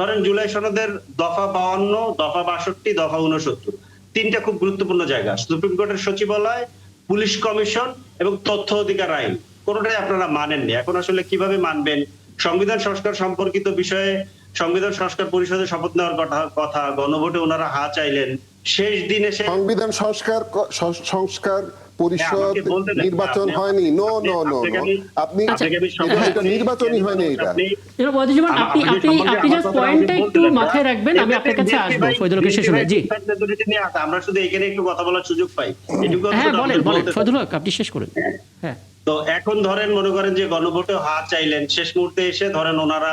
Speaker 3: ধরেন জুলাই সনদের দফা 52, দফা 62, দফা 69, তিনটা খুব গুরুত্বপূর্ণ জায়গা। সুপ্রিম কোর্টের সচিবালয়, পুলিশ কমিশন এবং তথ্য অধিকার আইন, কোনোটাই আপনারা মানেননি। এখন আসলে কিভাবে মানবেন? সংবিধান সংস্কার সম্পর্কিত বিষয়ে সংবিধান সংস্কার পরিষদে শপথ নেওয়ার কথা গণভোটে ওনারা হা চাইলেন, শেষ দিন এসে
Speaker 4: সংবিধান সংস্কার পরিষদ
Speaker 3: আমাকে বলতে দেন,
Speaker 4: নির্বাচন
Speaker 3: আপনি-
Speaker 4: হয়নি। নো
Speaker 3: আপনি-
Speaker 4: নো নো
Speaker 3: আপনাকে
Speaker 4: নো
Speaker 3: আমি-
Speaker 4: আপনি
Speaker 3: আপনাকে আমি
Speaker 4: এটা নির্বাচনই হয়নি। এটা
Speaker 1: এবার বদিজমান, আপনি জাস্ট পয়েন্টটা একটু মাথায় রাখবেন, আমি আপনার কাছে আসবো ফরিদুল হকের শেষ হলে। জি,
Speaker 3: আমরা শুধু এখানে একটু কথা বলার সুযোগ পাই, এটুকু
Speaker 1: হ্যাঁ,
Speaker 3: অন্তত
Speaker 1: বলেন
Speaker 3: আমাদের
Speaker 1: বলেন
Speaker 3: বলতে
Speaker 1: ফরিদুল হক, আপনি শেষ করেন। হ্যাঁ,
Speaker 3: তো এখন ধরেন মনে করেন যে গণভোটে হাত চাইলেন, শেষ মুহূর্তে এসে ধরেন ওনারা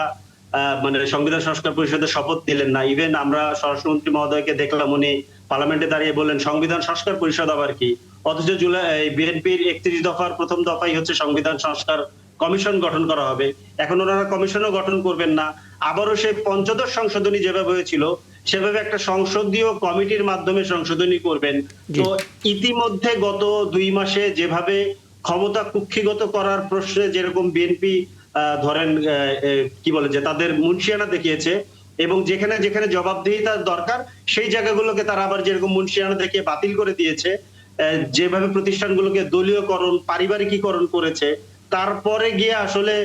Speaker 3: মানে সংবিধান সংস্কার পরিষদের শপথ নিলেন না। ইভেন আমরা স্বরাষ্ট্রমন্ত্রী মহোদয়কে দেখলাম, উনি পার্লামেন্টে দাঁড়িয়ে বললেন সংবিধান সংস্কার পরিষদ আবার কি, অথচ জুলাই বিএনপির 31 দফার প্রথম দফাই হচ্ছে সংবিধান সংস্কার কমিশন গঠন করা হবে। এখন ওনারা কমিশনও গঠন করবেন না, আবারও সেই পঞ্চদশ সংশোধনী যেভাবে হয়েছিল সেভাবে একটা সংসদীয় কমিটির মাধ্যমে সংশোধনী করবেন। তো ইতিমধ্যে গত 2 মাসে যেভাবে ক্ষমতা কুক্ষিগত করার প্রশ্নে যেরকম বিএনপি ধরেন কি বলে যে তাদের মুনশিয়ানা দেখিয়েছে, এবং যেখানে যেখানে জবাবদিহিতার দরকার সেই জায়গাগুলোকে তারা আবার যেরকম মুনশিয়ানা দেখিয়ে বাতিল করে দিয়েছে, যেভাবে প্রতিষ্ঠানগুলোকে দলীয়করণ, পারিবারিকীকরণ করেছে, তারপরে গিয়ে আসলে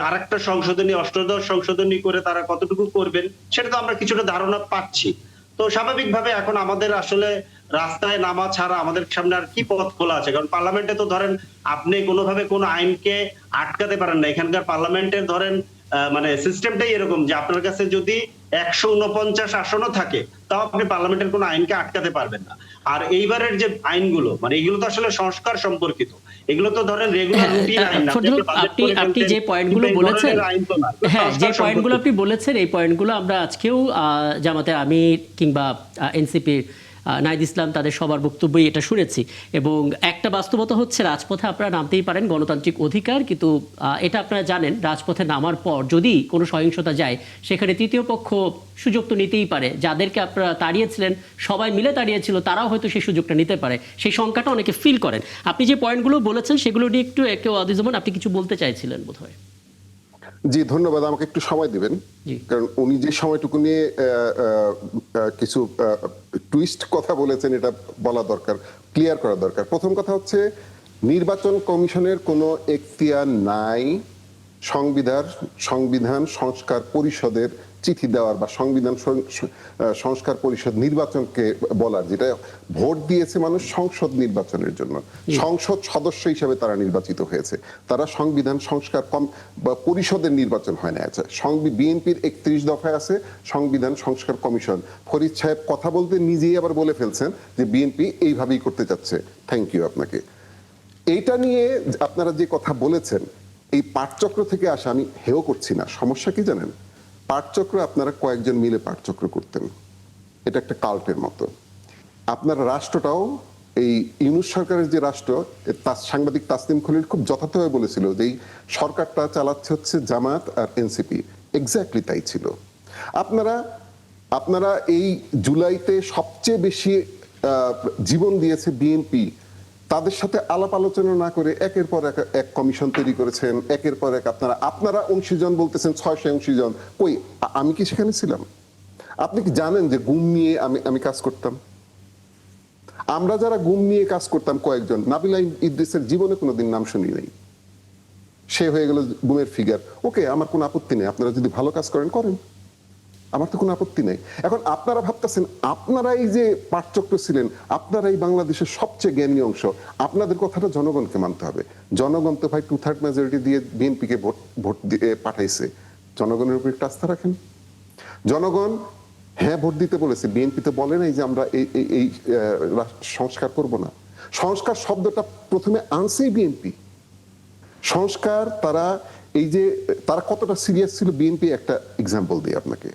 Speaker 3: আরেকটা সংশোধনী, অষ্টাদশ সংশোধনী করে তারা কতটুকু করবেন সেটা তো আমরা কিছুটা ধারণা পাচ্ছি। তো স্বাভাবিকভাবে এখন আমাদের আসলে রাস্তায় নামা ছাড়া আমাদের সামনে আর কি পথ খোলা আছে? কারণ পার্লামেন্টে তো ধরেন আপনি কোনোভাবে কোনো আইনকে আটকাতে পারেন না। এখানকার পার্লামেন্টের ধরেন মানে সিস্টেমটাই এরকম যে আপনার কাছে যদি 149 আসনও থাকে তাও আপনি পার্লামেন্টের কোনো আইনকে আটকাতে পারবেন না। আর এইবারের যে আইনগুলো মানে এগুলো তো আসলে সংস্কার সম্পর্কিত, এগুলো তো ধরেন রেগুলার রুটিন আইন না।
Speaker 1: আপনি যে পয়েন্টগুলো বলেছেন, হ্যাঁ, যে পয়েন্টগুলো আপনি বলেছেন, এই পয়েন্টগুলো আমরা আজকেও জামাতে আমির কিংবা এনসিপির নাহিদ ইসলাম তাদের সবার বক্তব্যই এটা শুনেছি। এবং একটা বাস্তবতা হচ্ছে রাজপথে আপনারা নামতেই পারেন, গণতান্ত্রিক অধিকার, কিন্তু এটা আপনারা জানেন রাজপথে নামার পর যদি কোনো সহিংসতা যায় সেখানে তৃতীয় পক্ষ সুযোগ তো নিতেই পারে। যাদেরকে আপনারা তাড়িয়েছিলেন, সবাই মিলে তাড়িয়েছিল, তারাও হয়তো সেই সুযোগটা নিতে পারে। সেই শঙ্কাটা অনেকে ফিল করেন। আপনি যে পয়েন্টগুলো বলেছেন সেগুলো নিয়ে একটু আদিজুমান আপনি কিছু বলতে চাইছিলেন বোধহয়।
Speaker 4: জি ধন্যবাদ, আমাকে একটু সময় দিবেন, কারণ উনি যে সময়টুকু নিয়ে কিছু টুইস্ট কথা বলেছেন এটা বলা দরকার, ক্লিয়ার করা দরকার। প্রথম কথা হচ্ছে নির্বাচন কমিশনের কোনো এখতিয়ার নাই সংবিধান সংস্কার পরিষদের চিঠি দেওয়ার বা সংবিধান সংস্কার পরিষদ নির্বাচনকে বলার, যেটা ভোট দিয়েছে মানুষ সংসদ নির্বাচনের জন্য, সংসদ সদস্য হিসেবে তারা নির্বাচিত হয়েছে, তারা সংবিধান সংস্কার বা পরিষদের নির্বাচন হয় না। আচ্ছা, বিএনপির 31 দফায় আছে সংবিধান সংস্কার কমিশন। ফরিদ সাহেব কথা বলতে নিজেই আবার বলে ফেলছেন যে বিএনপি এইভাবেই করতে চাচ্ছে। থ্যাংক ইউ আপনাকে। এইটা নিয়ে আপনারা যে কথা বলেছেন, এই পাঠচক্র থেকে আসা, আমি হেও করছি না, সমস্যা কি জানেন, পাঠচক্র আপনারা কয়েকজন মিলে পাঠচক্র করতেন, এটা একটা কাল্টের মতো। আপনার রাষ্ট্রটাও এই ইউনূস সরকারের যে রাষ্ট্র, সাংবাদিক তাসনিম খলিল খুব যথার্থভাবে বলেছিল যে এই সরকারটা চালাচ্ছে হচ্ছে জামাত আর এনসিপি, এক্স্যাক্টলি তাই ছিল। আপনারা এই জুলাইতে সবচেয়ে বেশি জীবন দিয়েছে বিএনপি, তাদের সাথে আলাপ আলোচনা না করে একের পর এক কমিশন তৈরি করেছেন, একের পর এক আপনারা অংশীজন বলতেছেন 600 অংশীজন। কই, আমি কি সেখানে ছিলাম? আপনি কি জানেন যে গুম নিয়ে আমি কাজ করতাম? আমরা যারা গুম নিয়ে কাজ করতাম কয়েকজন, নাবিলা ইদ্রিসের জীবনে কোনোদিন নাম শুনি নাই, সে হয়ে গেল গুমের ফিগার। ওকে, আমার কোনো আপত্তি নেই, আপনারা যদি ভালো কাজ করেন করেন, আমার তো কোনো আপত্তি নেই। এখন আপনারা ভাবতেছেন আপনারাই যে পাঠচক্র ছিলেন, আপনারাই বাংলাদেশের সবচেয়ে জ্ঞানী অংশ, আপনাদের কথাটা জনগণকে মানতে হবে। জনগণ তো ভাই 2/3 মেজরিটি দিয়ে বিএনপিকে ভোট দিয়ে পাঠাইছে, জনগণের উপর একটু আস্থা রাখেন। জনগণ হ্যাঁ ভোট দিতে বলেছে, বিএনপি তো বলে নাই যে আমরা এই সংস্কার করব না। সংস্কার শব্দটা প্রথমে আনছেই বিএনপি। সংস্কার তারা কতটা সিরিয়াস ছিল, বিএনপি একটা এক্সাম্পল দিই আপনাকে।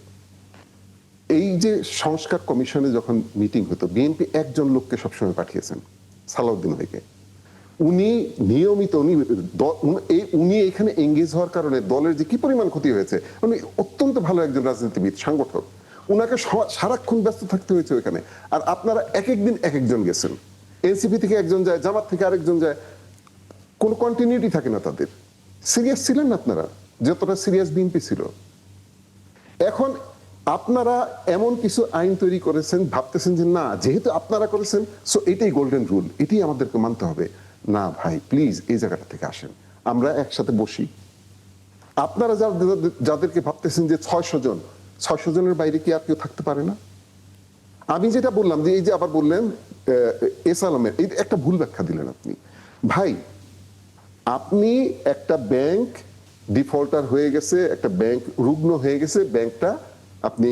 Speaker 4: এই যে সংস্কার কমিশনে যখন মিটিং হতো, বিএনপি একজন লোককে সবসময় পাঠিয়েছেন, সালাউদ্দিন ভাইকে। উনি নিয়মিত উনি এখানে এঙ্গেজ হওয়ার কারণে দলের যে কি পরিমাণ ক্ষতি হয়েছে, উনি অত্যন্ত ভালো একজন রাজনীতিবিদ, সাংগঠক, উনাকে সারাক্ষণ ব্যস্ত থাকতে হয়েছে ওইখানে। আর আপনারা এক একদিন এক একজন গেছেন, এনসিপি থেকে একজন যায়, জামাত থেকে আরেকজন যায়, কোনো কন্টিনিউটি থাকে না তাদের। সিরিয়াস ছিলেন না আপনারা যতটা সিরিয়াস বিএনপি ছিল। এখন আপনারা এমন কিছু আইন তৈরি করেছেন, ভাবতেছেন যে না, যেহেতু আপনারা করেছেন সো এটাই গোল্ডেন রুল, এটাই আমাদেরকে মানতে হবে। না ভাই, প্লিজ এই জায়গাটা থেকে আসেন, আমরা একসাথে বসি। আপনারা যাদেরকে ভাবতেছেন যে 600 জনের বাইরে কি আর কেউ থাকতে পারে না? আমি যেটা বললাম যে এই যে আবার বললেন এস আলমের, এই একটা ভুল ব্যাখ্যা দিলেন আপনি। ভাই, আপনি একটা ব্যাংক ডিফল্টার হয়ে গেছে, একটা ব্যাংক রুগ্ন হয়ে গেছে, ব্যাংকটা আপনি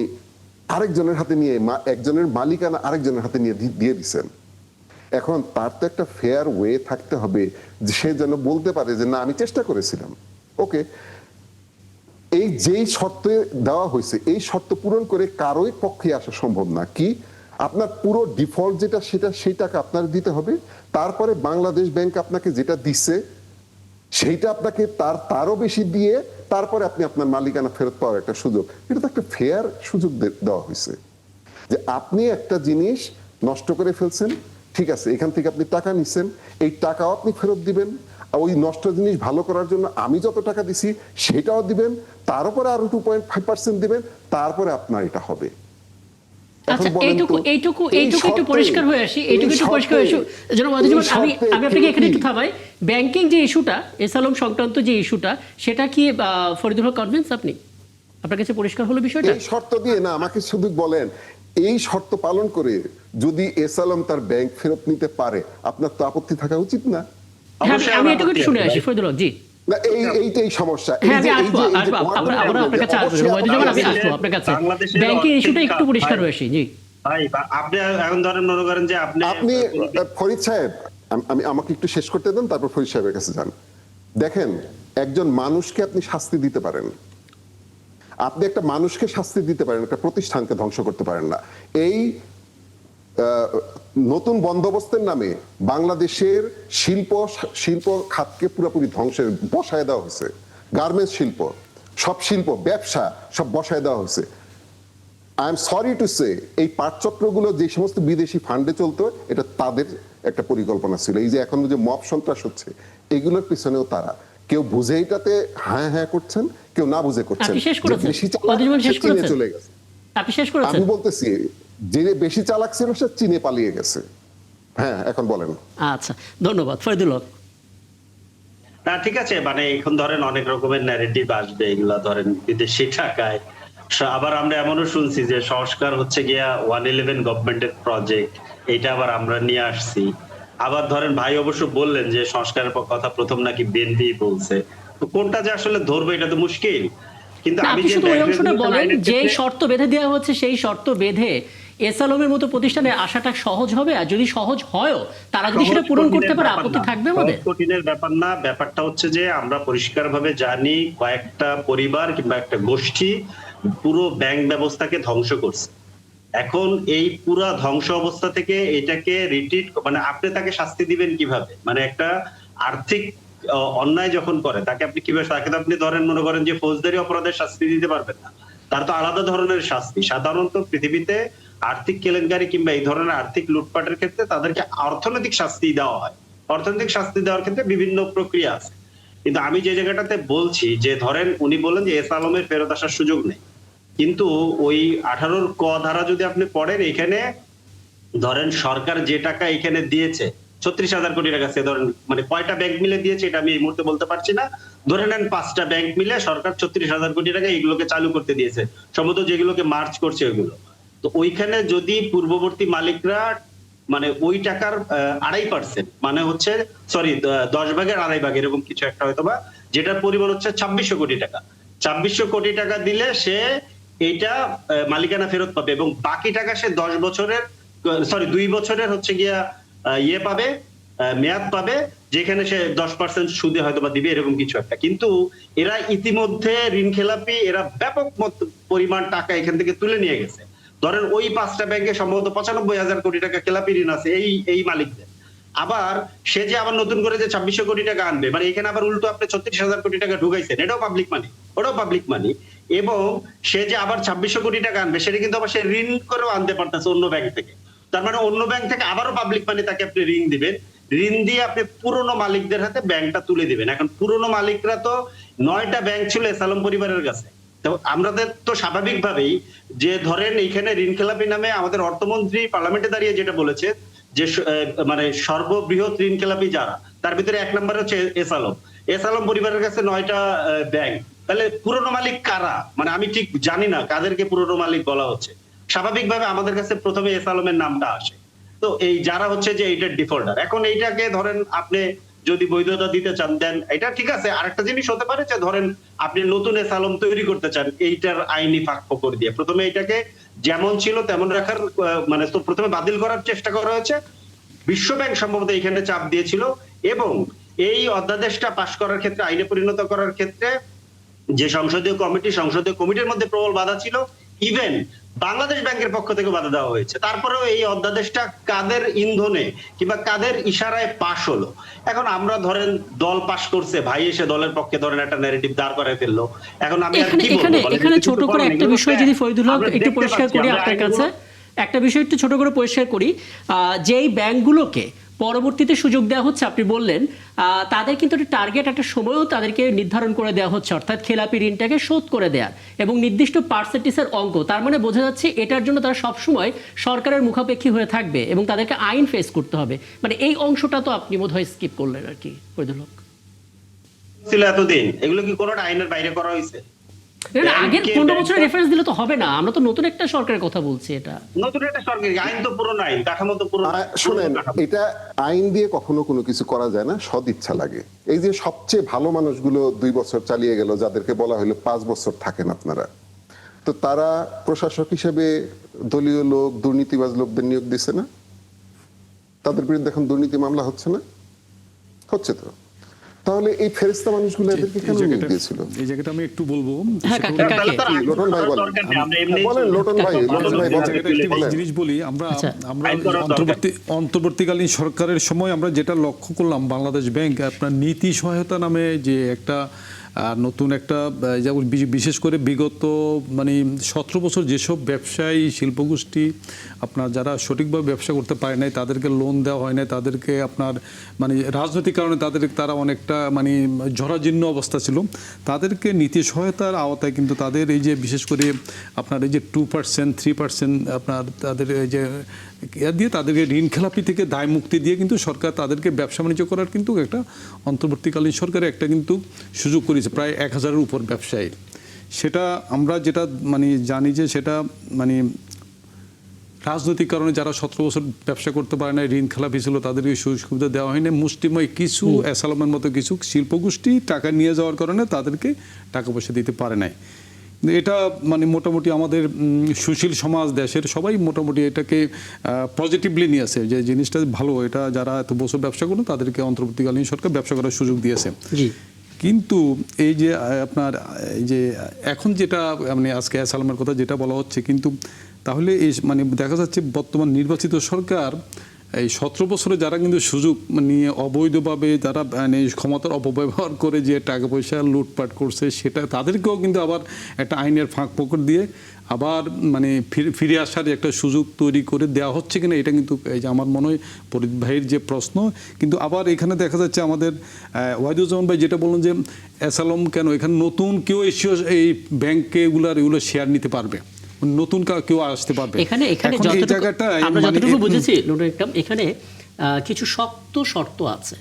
Speaker 4: আরেকজনের হাতে নিয়ে, একজনের মালিকানা আরেকজনের হাতে নিয়ে দিয়ে দিচ্ছেন। এখন তার তো একটা ফেয়ার ওয়ে থাকতে হবে, যে সে যেন বলতে পারে যে না, আমি চেষ্টা করেছিলাম। ওকে, এই যেই শর্ত দেওয়া হয়েছে, এই শর্ত পূরণ করে কারোই পক্ষে আসা সম্ভব না। কি, আপনার পুরো ডিফল্ট যেটা সেই টাকা আপনার দিতে হবে, তারপরে বাংলাদেশ ব্যাংক আপনাকে যেটা দিচ্ছে সেইটা আপনাকে তারও বেশি দিয়ে তারপরে আপনি আপনার মালিকানা ফেরত পাওয়ার একটা সুযোগ। এটা তো একটা ফেয়ার সুযোগ দেওয়া হয়েছে, যে আপনি একটা জিনিস নষ্ট করে ফেলছেন, ঠিক আছে, এখান থেকে আপনি টাকা নিচ্ছেন, এই টাকাও আপনি ফেরত দিবেন, ওই নষ্ট জিনিস ভালো করার জন্য আমি যত টাকা দিছি সেটাও দিবেন, তার উপরে আরো 2.5% দিবেন, তারপরে আপনার এটা হবে।
Speaker 1: আচ্ছা, এইটুকু একটু পরিষ্কার হয়ে আসি, আমি আপনাকে এখানে একটু থামাই। ব্যাংকিং যে ইস্যুটা, এস আলম সংক্রান্ত যে ইস্যুটা, সেটা কি ফরিদুল হক কনভিন্স আপনি? আপনার কাছে পরিষ্কার হলো বিষয়টা?
Speaker 4: এই শর্ত দিয়ে না, আমাকে শুধু বলেন, এই শর্ত পালন করে যদি এস আলম তার ব্যাংক ফেরত নিতে পারে, আপনার তো আপত্তি থাকা উচিত না?
Speaker 1: আমি এটুকু একটু শুনে আসি ফরিদুল হক জি।
Speaker 4: এইটাই সমস্যা।
Speaker 1: ব্যাংকিং ইস্যুটা একটু পরিষ্কার হয়ে আসি জি।
Speaker 3: ভাই, আপনি এখন ধরেন মনে করেন যে আপনি
Speaker 4: ফরিদ সাহেব, আমাকে একটু শেষ করতে দেন, তারপর ফরিদ সাহেবের কাছে যান। দেখেন, একজন মানুষকে আপনি শাস্তি দিতে পারেন, আপনি একটা মানুষকে শাস্তি দিতে পারেন, একটা প্রতিষ্ঠানকে ধ্বংস করতে পারেন না। এই নতুন বন্দোবস্তের নামে বাংলাদেশের শিল্প খাতকে পুরোপুরি ধ্বংসের বসায় দেওয়া হয়েছে। গার্মেন্টস শিল্প, সব শিল্প, ব্যবসা সব বসায় দেওয়া হয়েছে। I am sorry to say, এই পাটচক্রগুলো যে সমস্ত বিদেশি ফান্ডে চলতো, এটা তাদের একটা পরিকল্পনা ছিল। এই যে এখন যে মব সন্ত্রাস হচ্ছে, এগুলোর পিছনেও তারা, কেউ বুঝে এটাতে হ্যাঁ হ্যাঁ করছেন, কেউ না বুঝে করছেন। বেশি চালাক সে চীনে চলে গেছে। আমি বলতেছি যে বেশি চালাক ছিল সে চীনে পালিয়ে গেছে। হ্যাঁ, এখন বলেন।
Speaker 1: আচ্ছা, ধন্যবাদ। ফরিদুল হক।
Speaker 3: না, ঠিক আছে, মানে এখন ধরেন অনেক রকমের ন্যারেটিভ আসবে, এগুলা ধরেন বিদেশি টাকায়। আবার আমরা এমনও শুনছি যে সংস্কার হচ্ছে গিয়া 111 গভর্নমেন্টের প্রজেক্ট, এটা আবার আমরা নিয়ে আসছি। আবার ধরেন ভাই অবশ্য বললেন যে সংস্কারের কথা প্রথম নাকি বিএনপি বলছে, তো কোনটা যে আসলে ধরবো এটা তো মুশকিল। কিন্তু আমি যে
Speaker 1: অংশটা বলেন, যে শর্ত বেঁধে দেওয়া হচ্ছে সেই শর্ত বেঁধে এসআলমের মতো প্রতিষ্ঠানে আসাটা সহজ হবে, আর যদি সহজ হয়ও তারা যদি সেটা পূরণ করতে পারে আপত্তি থাকবে আমাদের?
Speaker 3: কঠিনের ব্যাপার না, ব্যাপারটা হচ্ছে যে আমরা পরিষ্কারভাবে জানি কয়েকটা পরিবার কিংবা একটা গোষ্ঠী পুরো ব্যাংক ব্যবস্থাকে ধ্বংস করছে। এখন এই পুরা ধ্বংস অবস্থা থেকে এটাকে রিট্রিট, মানে আপনি তাকে শাস্তি দিবেন কিভাবে? মানে একটা আর্থিক অন্যায় যখন করে তাকে আপনি কিভাবে, তাকে তো আপনি ধরেন মনে করেন যে ফৌজদারি অপরাধের শাস্তি দিতে পারবেন না, তার তো আলাদা ধরনের শাস্তি। সাধারণত পৃথিবীতে আর্থিক কেলেঙ্কারি কিংবা এই ধরনের আর্থিক লুটপাটের ক্ষেত্রে তাদেরকে অর্থনৈতিক শাস্তি দেওয়া হয়। অর্থনৈতিক শাস্তি দেওয়ার ক্ষেত্রে বিভিন্ন প্রক্রিয়া আছে। কিন্তু আমি যে জায়গাটাতে বলছি যে ধরেন উনি বলেন যে এস আলমের ফেরত আসার সুযোগ নেই, কিন্তু ওই 18 ক ধারা যদি আপনি পড়েন, এখানে ধরেন সরকার যে টাকা এখানে দিয়েছে 36,000 কোটি টাকা, সে ধরেন মানে কয়টা ব্যাংক মিলে দিয়েছে এটা আমি এই মুহূর্তে বলতে পারছি না, ধরে নেন 5টা ব্যাংক মিলে সরকার 36,000 কোটি টাকা এগুলোকে চালু করতে দিয়েছে, সম্ভবত যেগুলোকে মার্চ করছে ওইগুলো। তো ওইখানে যদি পূর্ববর্তী মালিকরা মানে ওই টাকার 2.5%, মানে হচ্ছে সরি 10 ভাগের 2.5 ভাগ এরকম কিছু একটা হয়তো বা, যেটার পরিমাণ হচ্ছে 2600 কোটি টাকা, 2600 কোটি টাকা দিলে সে এইটা মালিকানা ফেরত পাবে, এবং বাকি টাকা সে 10 বছরের সরি 2 বছরের হচ্ছে গিয়া ইয়ে পাবে, মেয়াদ পাবে, যেখানে সে 10% সুদে হয়তো বা দিবে, এরকম কিছু একটা। কিন্তু এরা ইতিমধ্যে ঋণ খেলাপি, এরা ব্যাপক পরিমাণ টাকা এখান থেকে তুলে নিয়ে গেছে। ধরেন ওই 5টা ব্যাংকে সম্ভবত 95,000 কোটি টাকা খেলাপি ঋণ আছে এই মালিকদের। আবার সে যে আবার নতুন করে যে 2600 কোটি টাকা আনবে, মানে এখানে আবার উল্টো আপনি 36,000 কোটি টাকা ঢুকাইছেন, এটাও পাবলিক মানি, ওটাও পাবলিক মানি। এবং সে যে আবার 2600 কোটি টাকা আনবে, সেটা কিন্তু আবার সে ঋণ করেও আনতে পারতেছে অন্য ব্যাংক থেকে। তার মানে অন্য ব্যাংক থেকে আবারও পাবলিক মানি তাকে আপনি ঋণ দিবেন, ঋণ দিয়ে আপনি পুরনো মালিকদের হাতে ব্যাংকটা তুলে দিবেন। এখন পুরনো মালিকরা তো 9টা ব্যাংক ছিল এস আলম পরিবারের কাছে। আমাদের তো স্বাভাবিকভাবেই যে ধরেন এইখানে ঋণ খেলাপি নামে আমাদের অর্থমন্ত্রী পার্লামেন্টে দাঁড়িয়ে যেটা বলেছে যে মানে সর্ববৃহৎ ঋণ খেলাপি যারা, তার ভিতরে 1 নম্বরে হচ্ছে এস আলম। এস আলম পরিবারের কাছে 9টা ব্যাংক। তাহলে পুরনো মালিক কারা? মানে আমি ঠিক জানি না কাদেরকে পুরনো মালিক বলা হচ্ছে। স্বাভাবিকভাবে আমাদের কাছে প্রথমে এস আলমের নামটা আসে। তো এই যারা হচ্ছে যে এইটার ডিফল্টার, এখন এইটাকে ধরেন আপনি যদি বৈধতা দিতে চান দেন, এটা ঠিক আছে। আরেকটা জিনিস হতে পারে যে ধরেন আপনি নতুন এস আলম তৈরি করতে চান এইটার আইনি ফাঁক ফোকর দিয়ে, প্রথমে এটাকে যেমন ছিল তেমন রাখার মানে তো প্রথমে বাতিল করার চেষ্টা করা হয়েছে। বিশ্বব্যাংক সম্ভবত এখানে চাপ দিয়েছিল, এবং এই অধ্যাদেশটা পাশ করার ক্ষেত্রে, আইনে পরিণত করার ক্ষেত্রে যে সংসদীয় কমিটির মধ্যে প্রবল বাধা ছিল, ইভেন বাংলাদেশ ব্যাংকের পক্ষ থেকে বাধা দেওয়া হয়েছে। তারপরেও এই অধ্যাদেশটা কাদের ইন্ধনে কিংবা কাদের ইশারায় পাশ হলো? এখন আমরা ধরেন দল পাশ করছে, ভাই এসে দলের পক্ষে ধরেন একটা ন্যারেটিভ দাঁড় করায় ফেললো। এখন আমি আর কি বলবো?
Speaker 1: এখানে ছোট করে একটা বিষয় যদি ফরিদুল হক একটু পরিষ্কার করি আপনার কাছে, একটা বিষয় একটু ছোট করে পরিষ্কার করি, যেই ব্যাংকগুলোকে পরবর্তীতে সুযোগ দেওয়া হচ্ছে আপনি বললেন, তাদের কিন্তু একটা টার্গেট, একটা সময়ও তাদেরকে নির্ধারণ করে দেওয়া হচ্ছে, অর্থাৎ খেলাপি ঋণটাকে শোধ করে দেওয়ার এবং নির্দিষ্ট পার্সেন্টেজের অঙ্ক। তার মানে বোঝা যাচ্ছে এটার জন্য তারা সবসময় সরকারের মুখাপেক্ষী হয়ে থাকবে এবং তাদেরকে আইন ফেস করতে হবে। মানে এই অংশটা তো আপনি বোধহয় স্কিপ করলেন আর কি ফরিদুল হক।
Speaker 3: ছিল এতদিন, এগুলো কি কোনোটা আইনের বাইরে করা হয়েছে?
Speaker 1: আগের 15 বছরের রেফারেন্স দিলে তো হবে না, আমরা তো নতুন একটা সরকারের কথা বলছি। এটা
Speaker 3: নতুন একটা সরকারি আইন, তো পুরনো আইন, কাঠামো তো পুরনো।
Speaker 4: শুনেন, এটা আইন দিয়ে কখনো কোনো কিছু করা যায় না, সদ ইচ্ছা লাগে। এই যে সবচেয়ে ভালো মানুষগুলো 2 বছর চালিয়ে গেল, যাদেরকে বলা হলো 5 বছর থাকেন আপনারা, তো তারা প্রশাসক হিসেবে দলীয় লোক, দুর্নীতিবাজ লোকদের নিয়োগ দিচ্ছে না? তাদের বিরুদ্ধে এখন দুর্নীতি মামলা হচ্ছে না? হচ্ছে তো। তাহলে এই ফেরেশতা মানুষগুলো এদেরকে কেন নিয়োগ দিয়েছিল?
Speaker 2: এই জায়গাটা আমি একটু বলবো।
Speaker 1: হ্যাঁ,
Speaker 2: সেটা
Speaker 1: কাকে?
Speaker 2: হলো-
Speaker 3: তাহলে তার আইন
Speaker 4: লোটন ভাই
Speaker 3: করার
Speaker 4: বলেন।
Speaker 3: দরকার নেই, আমরা এমনি
Speaker 4: বলেন লোটন ভাই
Speaker 2: একটা
Speaker 4: বলেন।
Speaker 2: জিনিস বলি, আমরা
Speaker 1: আচ্ছা।
Speaker 2: আমরা
Speaker 3: আইন করার দরকার।
Speaker 2: অন্তর্বর্তীকালীন সরকারের সময় আমরা যেটা লক্ষ্য করলাম, বাংলাদেশ ব্যাংক আপনার নীতি সহায়তা নামে যে একটা নতুন একটা যেমন বিশেষ করে বিগত মানে 17 বছর যেসব ব্যবসায়ী শিল্পগোষ্ঠী আপনার যারা সঠিকভাবে ব্যবসা করতে পারে নাই, তাদেরকে লোন দেওয়া হয় না, তাদেরকে আপনার মানে রাজনৈতিক কারণে তারা অনেকটা মানে জরাজীর্ণ অবস্থা ছিল, তাদেরকে নীতি সহায়তার আওতায় কিন্তু তাদের এই যে বিশেষ করে আপনার এই যে 2% 3% আপনার তাদের এই যে দিয়ে তাদেরকে ঋণ খেলাপি থেকে দায় মুক্তি দিয়ে কিন্তু সরকার তাদেরকে ব্যবসা বাণিজ্য করার কিন্তু একটা অন্তর্বর্তীকালীন সরকারে একটা কিন্তু সুযোগ করেছে প্রায় 1000-এর উপর ব্যবসায়ী। সেটা আমরা যেটা মানে জানি যে সেটা মানে রাজনৈতিক কারণে যারা 17 বছর ব্যবসা করতে পারে না, ঋণ খেলাপি ছিল, তাদেরকে সুযোগ সুবিধা দেওয়া হয়নি। মুষ্টিময় কিছু অ্যাসালামের মতো কিছু শিল্পগোষ্ঠী টাকা নিয়ে যাওয়ার কারণে তাদেরকে টাকা পয়সা দিতে পারে নাই। এটা মানে মোটামুটি আমাদের সুশীল সমাজ দেশের সবাই মোটামুটি এটাকে পজিটিভলি নিয়ে আসে যে জিনিসটা ভালো, এটা যারা এত বছর ব্যবসা করলো তাদেরকে অন্তর্বর্তীকালীন সরকার ব্যবসা করার সুযোগ দিয়েছে। কিন্তু এই যে আপনার এই যে এখন যেটা মানে আজকে অ্যাসালামের কথা যেটা বলা হচ্ছে, কিন্তু তাহলে এই মানে দেখা যাচ্ছে বর্তমান নির্বাচিত সরকার এই 17 বছরে যারা কিন্তু সুযোগ নিয়ে অবৈধভাবে যারা মানে ক্ষমতার অপব্যবহার করে যে টাকা পয়সা লুটপাট করছে, সেটা তাদেরকেও কিন্তু আবার একটা আইনের ফাঁক ফোকর দিয়ে আবার মানে ফিরে আসার একটা সুযোগ তৈরি করে দেওয়া হচ্ছে কিনা, এটা কিন্তু এই যে আমার মনে হয় ফরিদ ভাইয়ের যে প্রশ্ন। কিন্তু আবার এখানে দেখা যাচ্ছে আমাদের ওয়াহিদুজ্জামান ভাই যেটা বললেন যে অ্যাসালম কেন এখানে নতুন কেউ এসেও এই ব্যাংকে এগুলো শেয়ার নিতে পারবে, নতুন কেউ আসতে পারবে।
Speaker 1: এখানে
Speaker 2: এই জায়গাটা
Speaker 1: আমরা যতটুকু বুঝেছি এখানে কিছু শক্ত শর্ত আছে,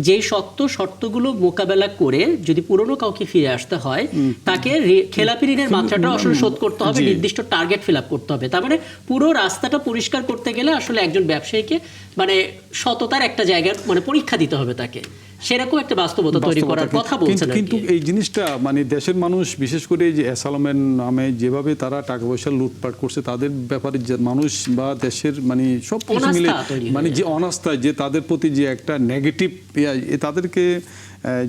Speaker 1: যে শক্ত শর্তগুলো মোকাবেলা করে যদি পুরনো কাউকে ফিরে আসতে হয়, তাকে খেলাপি ঋণের মাত্রাটা আসলে শোধ করতে হবে, নির্দিষ্ট টার্গেট ফিল আপ করতে হবে। তার মানে পুরো রাস্তাটা পরিষ্কার করতে গেলে আসলে একজন ব্যবসায়ীকে মানে সততার একটা জায়গার মানে পরীক্ষা দিতে হবে তাকে, সেরকম একটা বাস্তবতা তৈরি করার কথা বলছেন।
Speaker 2: কিন্তু এই জিনিসটা মানে দেশের মানুষ বিশেষ করে যে অ্যাসালামের নামে যেভাবে তারা টাকা পয়সা লুটপাট করছে, তাদের ব্যাপারে যে মানুষ বা দেশের মানে সব কিছু মিলে মানে যে অনাস্থা, যে তাদের প্রতি যে একটা নেগেটিভ তাদেরকে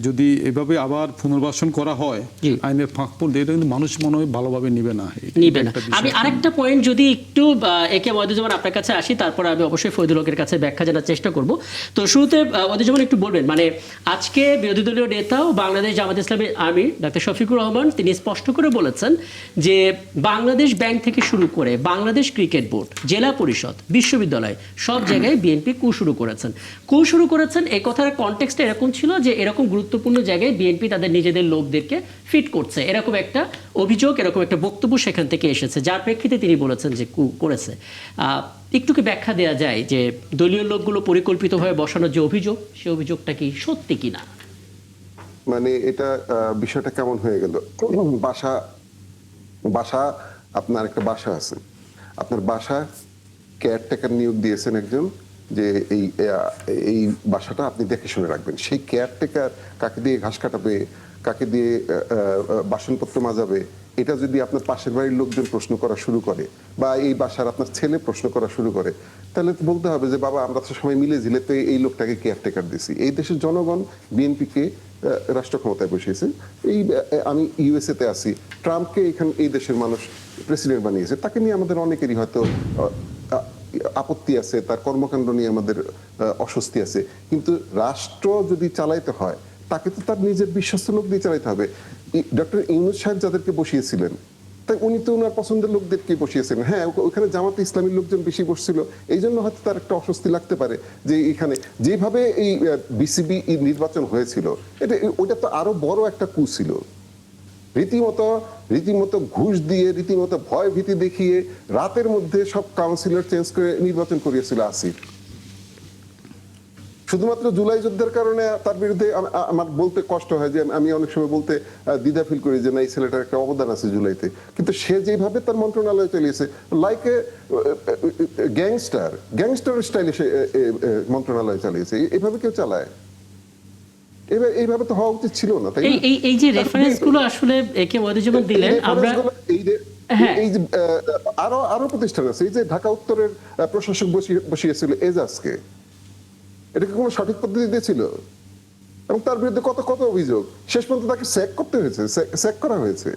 Speaker 2: যদি এভাবে আবার পুনর্বাসন করা হয় আইনের ফাঁক পড়ে, এটা কিন্তু মানুষ মনে হয় ভালোভাবে নিবে না।
Speaker 1: আমি আরেকটা পয়েন্ট যদি একটু একে ওয়াহিদুজ্জামান আপনার কাছে আসি, তারপর আমি অবশ্যই ফরিদুল হকের কাছে ব্যাখ্যা জানার চেষ্টা করব। তো শুরুতে ওয়াহিদুজ্জামান একটু বলবেন, মানে আজকে বিরোধী দলীয় নেতা ও বাংলাদেশ জামাত ইসলামী আমির ডাক্তার শফিকুর রহমান তিনি স্পষ্ট করে বলেছেন যে বাংলাদেশ ব্যাংক থেকে শুরু করে বাংলাদেশ ক্রিকেট বোর্ড, জেলা পরিষদ, বিশ্ববিদ্যালয় সব জায়গায় বিএনপি কু শুরু করেছেন। এই কথার কনটেক্সটে এরকম ছিল যে এরকম গুরুত্বপূর্ণ জায়গায় বিএনপি তাদের নিজেদের লোকদেরকে ফিট করছে, এরকম একটা অভিযোগ, এরকম একটা বক্তব্য সেখান থেকে এসেছে, যার প্রেক্ষিতে তিনি বলেছেন যে কু করেছে। একটু কি ব্যাখ্যা দেওয়া যায় যে দলীয় লোকগুলো পরিকল্পিতভাবে বসানোর যে অভিযোগ, সেই অভিযোগটা কি সত্যি কিনা?
Speaker 4: মানে এটা বিষয়টা কেমন হয়ে গেল? বাসা আপনার একটা বাসা আছে, আপনার বাসা কেয়ারটেকার নিয়োগ দিয়েছেন একজন, যে এই বাসাটা আপনি দেখে শুনে রাখবেন। সেই কেয়ারটেকার কাকে দিয়ে ঘাস কাটাবে, কাকে দিয়ে বাসনপত্র মাজাবে, এটা যদি আপনার পাশের বাড়ির লোকজন প্রশ্ন করা শুরু করে বা এই বাসার আপনার ছেলে প্রশ্ন করা শুরু করে, তাহলে তো বলতে হবে যে বাবা আমরা তো সবাই মিলে ঝিলে তো এই লোকটাকে কেয়ারটেকার দিছি। এই দেশের জনগণ বিএনপিকে রাষ্ট্র ক্ষমতায় বসিয়েছে। এই আমি ইউএসএ তে আছি, ট্রাম্পকে এই দেশের মানুষ প্রেসিডেন্ট বানিয়েছে, তাকে নিয়ে আমাদের অনেকেরই হয়তো আপত্তি আছে, তার কর্মকাণ্ড নিয়ে আমাদের অস্বস্তি আছে, কিন্তু রাষ্ট্র যদি চালাইতে হয় তাকে তো তার নিজের বিশ্বস্ত লোক দিয়ে চালাইতে হবে। ডক্টর ইউনূস সাহেব যাদেরকে বসিয়েছিলেন, তাই উনি তো ওনার পছন্দের লোকদেরকে বসিয়েছেন। হ্যাঁ, ওখানে জামাতে ইসলামীর লোকজন বেশি বসছিল, এই জন্য হয়তো তার একটা অস্বস্তি লাগতে পারে যে এখানে যেভাবে এই বিসিবি নির্বাচন হয়েছিল, ওটা তো আরো বড় একটা কু ছিল। রীতিমতো ঘুষ দিয়ে, রীতিমতো ভয় ভীতি দেখিয়ে রাতের মধ্যে সব কাউন্সিলর চেঞ্জ করে নির্বাচন করিয়েছিল আসিফ। শুধুমাত্র জুলাই যুদ্ধের কারণে তার বিরুদ্ধে আমার বলতে কষ্ট হয়, যে আমি অনেক সময় বলতে দ্বিধা ফিল করি যে না, এই ছেলেটার একটা অবদান আছে জুলাইতে, কিন্তু সে যেভাবে তার মন্ত্রণালয় চালিয়েছে লাইক এ গ্যাংস্টার স্টাইলে সে মন্ত্রণালয় চালিয়েছে। এইভাবে কেউ চালায়? এইভাবে তো হওয়া উচিত ছিল না, তাই না?
Speaker 1: এই যে রেফারেন্সগুলো আসলে একে ওয়াহিদুজ্জামান দিলেন, আমরা
Speaker 4: এই যে আরো প্রতিষ্ঠান আছে, এই যে ঢাকা উত্তরের প্রশাসক বসিয়েছিল এজাজকে, এটা কি কোনো সঠিক পদ্ধতি দিয়েছিল? এবং তার বিরুদ্ধে কত কত অভিযোগ, শেষ পর্যন্ত তাকে স্যাক করতে হয়েছে, স্যাক করা হয়েছে।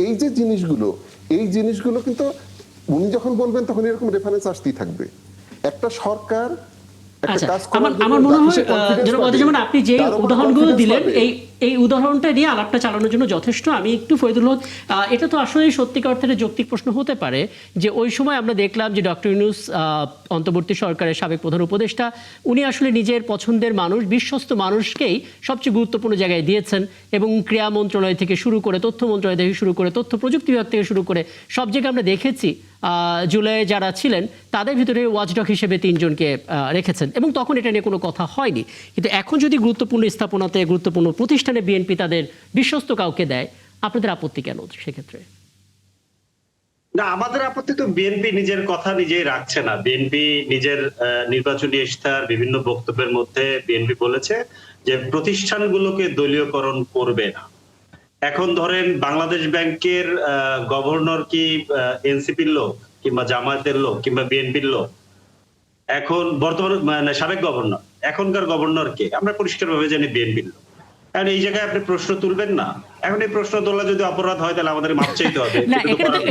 Speaker 4: এই যে জিনিসগুলো, এই জিনিসগুলো কিন্তু উনি যখন বলবেন তখন এরকম রেফারেন্স আসতেই থাকবে। একটা সরকার
Speaker 1: আচ্ছা, আমার মনে হয় যেমন আপনি যে উদাহরণগুলো দিলেন এই উদাহরণটা দিয়ে আলাপটা চালানোর জন্য যথেষ্ট। আমি একটু ফয়দুল হক, এটা তো আসলে সত্যিকার অর্থে যৌক্তিক প্রশ্ন হতে পারে যে ওই সময় আমরা দেখলাম যে ডক্টর ইউনূস অন্তর্বর্তী সরকারের সাবেক প্রধান উপদেষ্টা, উনি আসলে নিজের পছন্দের মানুষ, বিশ্বস্ত মানুষকেই সবচেয়ে গুরুত্বপূর্ণ জায়গায় দিয়েছেন এবং ক্রীড়া মন্ত্রণালয় থেকে শুরু করে, তথ্য মন্ত্রণালয় থেকে শুরু করে, তথ্য প্রযুক্তি বিভাগ থেকে শুরু করে সব জায়গায় আমরা দেখেছি জুলাই যারা ছিলেন তাদের ভিতরে ওয়াচডগ হিসেবে 3 জনকে রেখেছেন এবং তখন এটা নিয়ে কোনো কথা হয়নি। কিন্তু এখন যদি গুরুত্বপূর্ণ স্থাপনাতে, গুরুত্বপূর্ণ প্রতিষ্ঠানে বিএনপি তাদের বিশ্বস্ত কাউকে দেয়, আপনাদের আপত্তি কেন সেক্ষেত্রে?
Speaker 3: না, আমাদের আপত্তি তো বিএনপি নিজের কথা নিজেই রাখছে না। বিএনপি নিজের নির্বাচনী ইশতেহার বিভিন্ন বক্তব্যের মধ্যে বিএনপি বলেছে যে প্রতিষ্ঠানগুলোকে দলীয়করণ করবে না। এখন ধরেন বাংলাদেশ ব্যাংকের গভর্নর কি এনসিপির লোক কিংবা জামায়াতের লোক কিংবা বিএনপির লোক? এখন বর্তমান মানে সাবেক গভর্নর, এখনকার গভর্নর কে? আমরা পরিষ্কারভাবে জানি বিএনপির লোক। এখন এই জায়গায় আপনি প্রশ্ন তুলবেন না? এখন এই প্রশ্ন তোলা যদি অপরাধ হয় তাহলে আমাদের মাপ চাইতে হবে।
Speaker 1: না,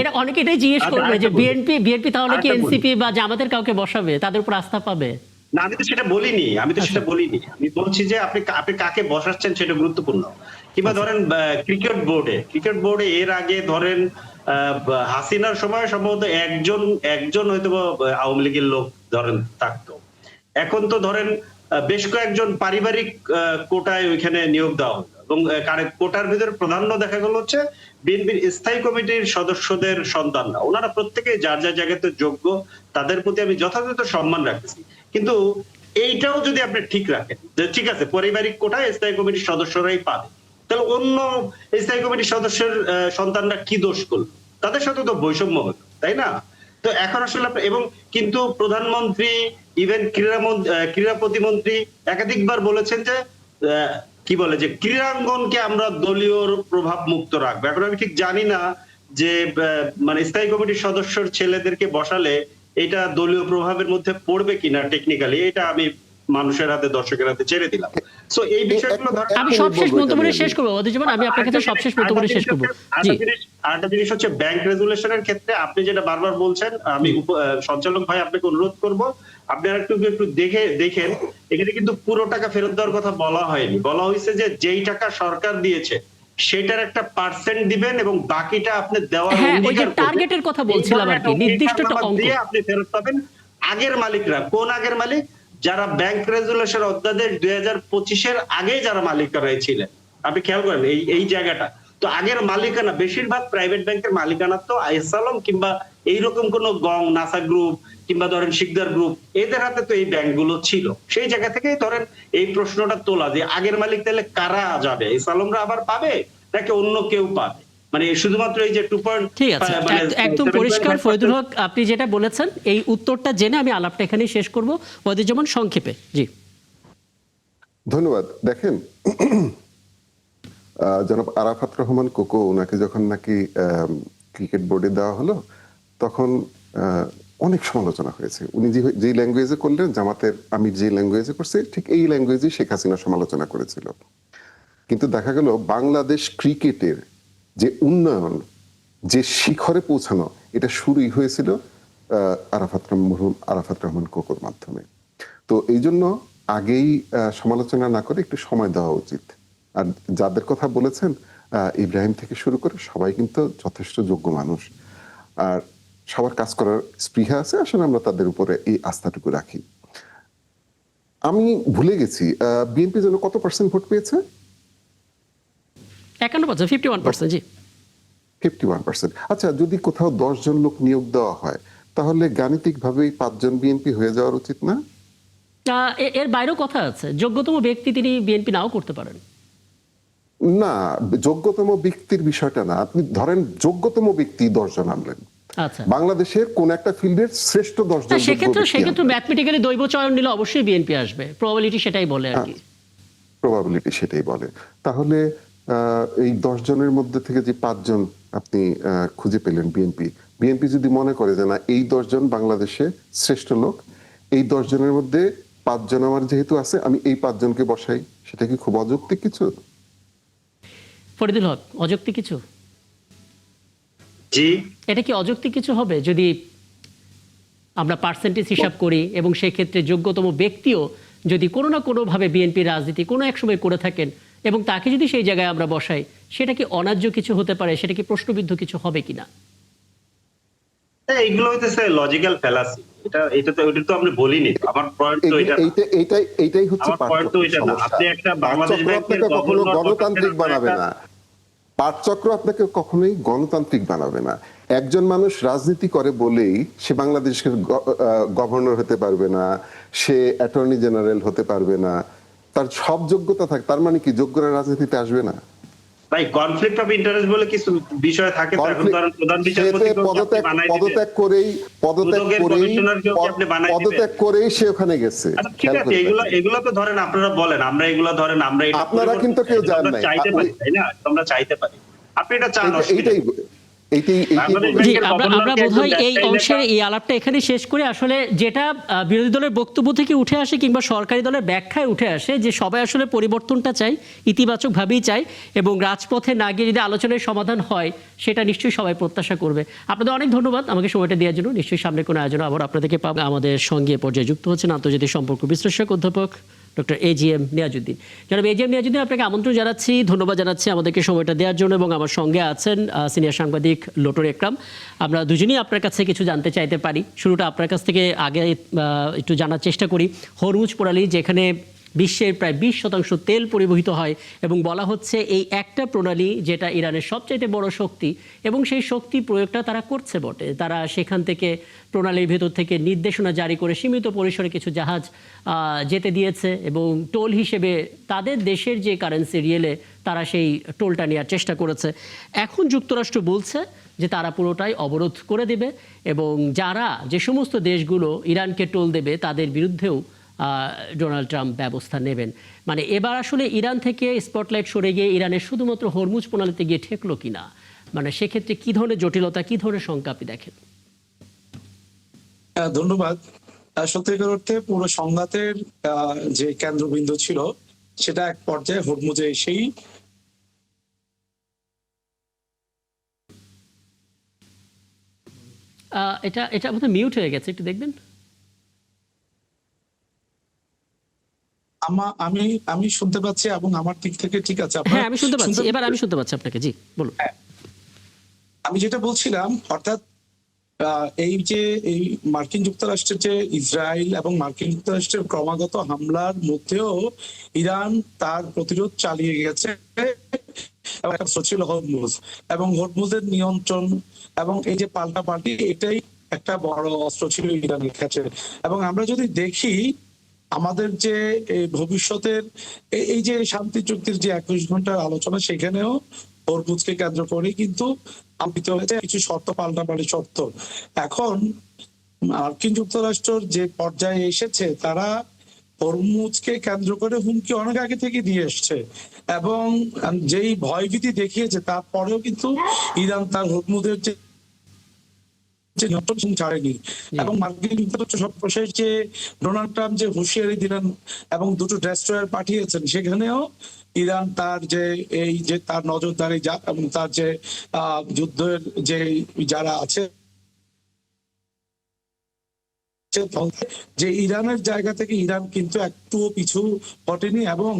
Speaker 1: এটা অনেকে এটাই জিজ্ঞেস করবে যে বিএনপি তাহলে কি এনসিপি বা জামাতের কাউকে বসাবে, তাদের উপর আস্থা পাবে?
Speaker 3: না, আমি তো সেটা বলিনি, আমি বলছি যে আপনি কাকে বসাচ্ছেন সেটা গুরুত্বপূর্ণ। কিংবা ধরেন ক্রিকেট বোর্ডে এর আগে ধরেন হাসিনার সময় সম্ভবত একজন হয়তো আওয়ামী লীগের লোক ধরেন থাকতো। এখন তো ধরেন বেশ কয়েকজন পারিবারিক কোটায় ওইখানে নিয়োগ দেওয়া হলো এবং কোটার ভিতরে প্রাধান্য দেখা গেল হচ্ছে বিএনপির স্থায়ী কমিটির সদস্যদের সন্তানরা। ওনারা প্রত্যেকে যার যার জায়গাতে যোগ্য, তাদের প্রতি আমি যথাযথ সম্মান রাখতেছি। কিন্তু এইটাও যদি আপনি ঠিক রাখেন যে ঠিক আছে পারিবারিক কোটায় স্থায়ী কমিটির সদস্যরাই পাবে, তাহলে অন্য স্থায়ী কমিটির সদস্যের সন্তানরা কি দোষ করলো? তাদের সাথে তো বৈষম্য হলো, তাই না? তো এখন আসলে এবং কিন্তু প্রধানমন্ত্রী, ইভেন ক্রীড়া প্রতিমন্ত্রী একাধিকবার বলেছেন যে কি বলে যে ক্রীড়াঙ্গনকে আমরা দলীয় প্রভাব মুক্ত রাখবো। এখন আমি ঠিক জানি না যে মানে স্থায়ী কমিটির সদস্যর ছেলেদেরকে বসালে এটা দলীয় প্রভাবের মধ্যে পড়বে কিনা টেকনিক্যালি, এটা আমি মানুষের হাতে, দর্শকের হাতে ছেড়ে দিলাম। সো এই বিষয়গুলো
Speaker 1: আমি সবশেষ মন্তব্য শেষ করবো, আমি আপনার কাছে সবশেষ মন্তব্য শেষ করবো।
Speaker 3: আরেকটা জিনিস হচ্ছে ব্যাংক রেজুলেশনের ক্ষেত্রে আপনি যেটা বারবার বলছেন, আমি সঞ্চালক ভাই আপনাকে অনুরোধ করব আপনি একটু দেখেন এখানে কিন্তু পুরো টাকা ফেরত দেওয়ার কথা বলা হয়নি। বলা হয়েছে যে যেই টাকা সরকার দিয়েছে সেটার একটা পার্সেন্ট দিবেন এবং বাকিটা আপনি দেওয়ার অঙ্গীকার করবেন।
Speaker 1: টার্গেটের কথা বলছিলাম আর কি, নির্দিষ্ট একটা অঙ্ক
Speaker 3: দিয়ে আপনি ফেরত পাবেন। আগের মালিকরা কোন আগের মালিক? যারা ব্যাংক রেজুলেশন অধ্যাদেশ 2025-এর আগে যারা মালিকানায় ছিলেন, আপনি খেয়াল করেন এই জায়গাটা তো আগের মালিকানা, বেশিরভাগ প্রাইভেট ব্যাংকের মালিকানা তো আইসালম কিংবা এইরকম কোন গং, নাসা গ্রুপ কিংবা ধরেন শিকদার গ্রুপ, এদের হাতে তো এই ব্যাংকগুলো ছিল। সেই জায়গা থেকেই ধরেন এই প্রশ্নটা তোলা যে আগের মালিক তাহলে কারা যাবে? আইসালমরা আবার পাবে নাকি অন্য কেউ পাবে? মানে শুধুমাত্র এই যে 2.
Speaker 1: ঠিক আছে, একদম পরিষ্কার ফয়দুল হক আপনি যেটা বলেছেন এই উত্তরটা জেনে আমি আলাপটা এখানেই শেষ করব। যেমন সংক্ষেপে। জি
Speaker 4: ধন্যবাদ। দেখেন জনাব আরাফাত রহমান কোকো, ওনাকে যখন নাকি ক্রিকেট বোর্ডে দেওয়া হলো তখন অনেক সমালোচনা হয়েছে। উনি যে ল্যাঙ্গুয়েজে করলেন, জামাতের আমির যে ল্যাঙ্গুয়েজে করছে ঠিক এই ল্যাঙ্গুয়েজে শেখ হাসিনা সমালোচনা করেছিল। কিন্তু দেখা গেল বাংলাদেশ ক্রিকেটের যে উন্নয়ন, যে শিখরে পৌঁছানো, এটা শুরুই হয়েছিল আরাফাত রহমান কোকোর মাধ্যমে। তো এই জন্য আগেই সমালোচনা না করে একটু সময় দেওয়া উচিত। আর যাদের কথা বলেছেন ইব্রাহিম থেকে শুরু করে সবাই কিন্তু যথেষ্ট যোগ্য মানুষ, আর সবার কাজ করার স্পৃহা আছে। আসলে আমরা তাদের উপরে এই আস্থাটুকু রাখি। আমি ভুলে গেছি বিএনপি যেন কত % ভোট পেয়েছে?
Speaker 1: 51%, 51%। জি
Speaker 4: 51%। আচ্ছা, যদি কোথাও 10 জন লোক নিয়োগ দেওয়া হয় তাহলে গাণিতিকভাবেই 5 জন বিএনপি হয়ে যাওয়ার উচিত না?
Speaker 1: এর বাইরেও কথা আছে, যোগ্যতম ব্যক্তি তিনি বিএনপি নাও করতে পারেন।
Speaker 4: না, যোগ্যতম ব্যক্তির বিষয়টা না। আপনি ধরেন যোগ্যতম ব্যক্তি 10 জন আনলেন,
Speaker 1: আচ্ছা,
Speaker 4: বাংলাদেশের কোন একটা ফিল্ডের শ্রেষ্ঠ 10 জন,
Speaker 1: সেক্ষেত্রে ম্যাথমেটিক্যালি দৈব চয়ন নিলে অবশ্যই বিএনপি আসবে, প্রবাবিলিটি সেটাই বলে আর কি।
Speaker 4: প্রবাবিলিটি সেটাই বলে। তাহলে এই 10 জনের মধ্যে থেকে যে 5 জন আপনি খুঁজে পেলেন, বিএনপি যদি মনে করে যে না এই 10 জন বাংলাদেশে শ্রেষ্ঠ লোক, এই 10 জনের মধ্যে 5 জন আমার যেহেতু আছে, আমি এই 5 জনকে বসাই, সেটা কি খুব অযৌক্তিক কিছু?
Speaker 1: ফরিদুল হক, অযৌক্তিক কিছু?
Speaker 3: জি,
Speaker 1: এটা কি অযৌক্তিক কিছু হবে যদি আমরা পার্সেন্টেজ হিসাব করি এবং সেই ক্ষেত্রে যোগ্যতম ব্যক্তিও যদি কোনো না কোনোভাবে বিএনপি রাজনীতি কোনো এক সময় করে থাকেন এবং তাকে যদি সেই জায়গায় আমরা বসাই, সেটা কি অন্যায্য কিছু হতে পারে? সেটা কি প্রশ্নবিদ্ধ কিছু হবে কিনা?
Speaker 3: এইগুলো হইতেছে লজিক্যাল ফ্যালাসি। এটা তো আপনি বলিনি। আমার পয়েন্ট তো এটা না।
Speaker 4: এইটাই হচ্ছে
Speaker 3: আমার পয়েন্ট তো এটা না। আপনি একটা বাংলাদেশ ব্যাংকের
Speaker 4: কখনো
Speaker 3: গভর্নর
Speaker 4: গণতান্ত্রিক বানাবে না। পাঠচক্র আপনাকে কখনোই গণতান্ত্রিক বানাবে না। একজন মানুষ রাজনীতি করে বলেই সে বাংলাদেশের গভর্নর হতে পারবে না, সে অ্যাটর্নি জেনারেল হতে পারবে না। তার সব যোগ্যতা থাকে, তার মানে কি যোগ্যরা রাজনীতিতে আসবে না?
Speaker 3: ভাই, কনফ্লিক্ট অফ ইন্টারেস্ট বলে কিছু বিষয় থাকে। তো এখন ধরেন প্রধান বিচারপতি
Speaker 4: পদত্যাগ করেই সে ওখানে গেছে।
Speaker 3: ঠিক আছে, এগুলো তো ধরেন আপনারা বলেন, আমরা এগুলো ধরেন আমরা এটা
Speaker 4: আপনারা কিন্তু কেউ জান নাই,
Speaker 3: চাইতে পারি, তাই না? আমরা চাইতে পারি, আপনি এটা চান।
Speaker 1: জি, আমরা বোধহয় এই অংশের এই আলাপটা এখানে শেষ করে আসলে যেটা বিরোধী দলের বক্তব্য থেকে উঠে আসে কিংবা সরকারি দলের ব্যাখ্যায় উঠে আসে যে সবাই আসলে পরিবর্তনটা চাই, ইতিবাচক ভাবেই চাই এবং রাজপথে না গিয়ে যদি আলোচনার সমাধান হয় সেটা নিশ্চয়ই সবাই প্রত্যাশা করবে। আপনাদের অনেক ধন্যবাদ আমাকে সময়টা দেওয়ার জন্য। নিশ্চয়ই সামনে কোনো আয়োজন আবার আপনাদেরকে পাবো। আমাদের সঙ্গে পর্যায়ে যুক্ত হচ্ছেন আন্তর্জাতিক সম্পর্ক বিশ্লেষক অধ্যাপক ডক্টর এজিএম নিয়াজউদ্দিন। জনাব এজিএম নিয়াজউদ্দিন, আপনাকে আমন্ত্রণ জানাচ্ছি, ধন্যবাদ জানাচ্ছি আমাদেরকে সময়টা দেওয়ার জন্য এবং আমার সঙ্গে আছেন সিনিয়র সাংবাদিক লোটন একরাম। আমরা দুজনেই আপনার কাছে কিছু জানতে চাইতে পারি। শুরুটা আপনার কাছ থেকে আগে একটু জানার চেষ্টা করি। হরমুজ প্রণালী, যেখানে বিশ্বের প্রায় 20% তেল পরিবহিত হয় এবং বলা হচ্ছে এই একটা প্রণালী যেটা ইরানের সবচাইতে বড় শক্তি এবং সেই শক্তি প্রয়োগটা তারা করছে বটে। তারা সেখান থেকে প্রণালীর ভেতর থেকে নির্দেশনা জারি করে সীমিত পরিসরে কিছু জাহাজ যেতে দিয়েছে এবং টোল হিসেবে তাদের দেশের যে কারেন্সি রিয়েলে তারা সেই টোলটা নেওয়ার চেষ্টা করেছে। এখন যুক্তরাষ্ট্র বলছে যে তারা পুরোটাই অবরোধ করে দেবে এবং যারা যে সমস্ত দেশগুলো ইরানকে টোল দেবে তাদের বিরুদ্ধেও ডোনাল্ড ট্রাম্প ব্যবস্থা নেবেন। মানে এবার আসলে ইরান থেকে স্পটলাইট সরে গিয়ে ইরানের শুধুমাত্র হরমুজ প্রণালীতে গিয়ে ঠেকলো কিনা, মানে সেক্ষেত্রে কি ধরনের জটিলতা, কি ধরনের শঙ্কা আপনি দেখেন?
Speaker 5: ধন্যবাদ। সত্যিকার অর্থে পুরো সংঘাতের যে কেন্দ্রবিন্দু ছিল সেটা এক পর্যায়ে হরমুজে এসেই
Speaker 1: এটা বোধহয় মিউট হয়ে গেছে, একটু দেখবেন।
Speaker 5: আমি শুনতে পাচ্ছি এবং আমার দিক থেকে ঠিক আছে।
Speaker 1: হ্যাঁ, আমি শুনতে পাচ্ছি, এবার আমি শুনতে পাচ্ছি আপনাকে। জি বলুন।
Speaker 5: আমি যেটা বলছিলাম, অর্থাৎ এই যে এই মার্কিন যুক্তরাষ্ট্রের যে ইসরায়েল এবং মার্কিন যুক্তরাষ্ট্রের ক্রমাগত হামলার মধ্যেও ইরান তার প্রতিরোধ চালিয়ে গেছে ছিল হরমুজ এবং হরমুজের নিয়ন্ত্রণ এবং এই যে পাল্টাপাল্টি, এটাই একটা বড় অস্ত্র ছিল ইরানের কাছে। এবং আমরা যদি দেখি আমাদের যে ভবিষ্যতের এই যে শান্তি চুক্তির যে 21 ঘন্টার আলোচনা, সেখানেও হরমুজকে কেন্দ্র করে কিন্তু কিছু শর্ত পাল্টাপাল্টি শর্ত। এখন মার্কিন যুক্তরাষ্ট্র যে পর্যায়ে এসেছে, তারা হরমুজকে কেন্দ্র করে হুমকি অনেক আগে থেকে দিয়ে এসছে এবং যেই ভয়ভীতি দেখিয়েছে তারপরেও কিন্তু ইরান তার হরমুজের যে ছাড়েনি। এবং মার্কিন যুক্তরাষ্ট্র সর্বশেষ যে ডোনাল্ড ট্রাম্প যে হুঁশিয়ারি দিলেন এবং 2টো ডেস্ট্রয়ার পাঠিয়েছেন, সেখানেও ইরান তার যে এই যে তার নজরদারি এবং তার যে যুদ্ধের যে যারা আছে যে ইরানের জায়গা থেকে ইরান কিন্তু একটুও পিছু হটেনি এবং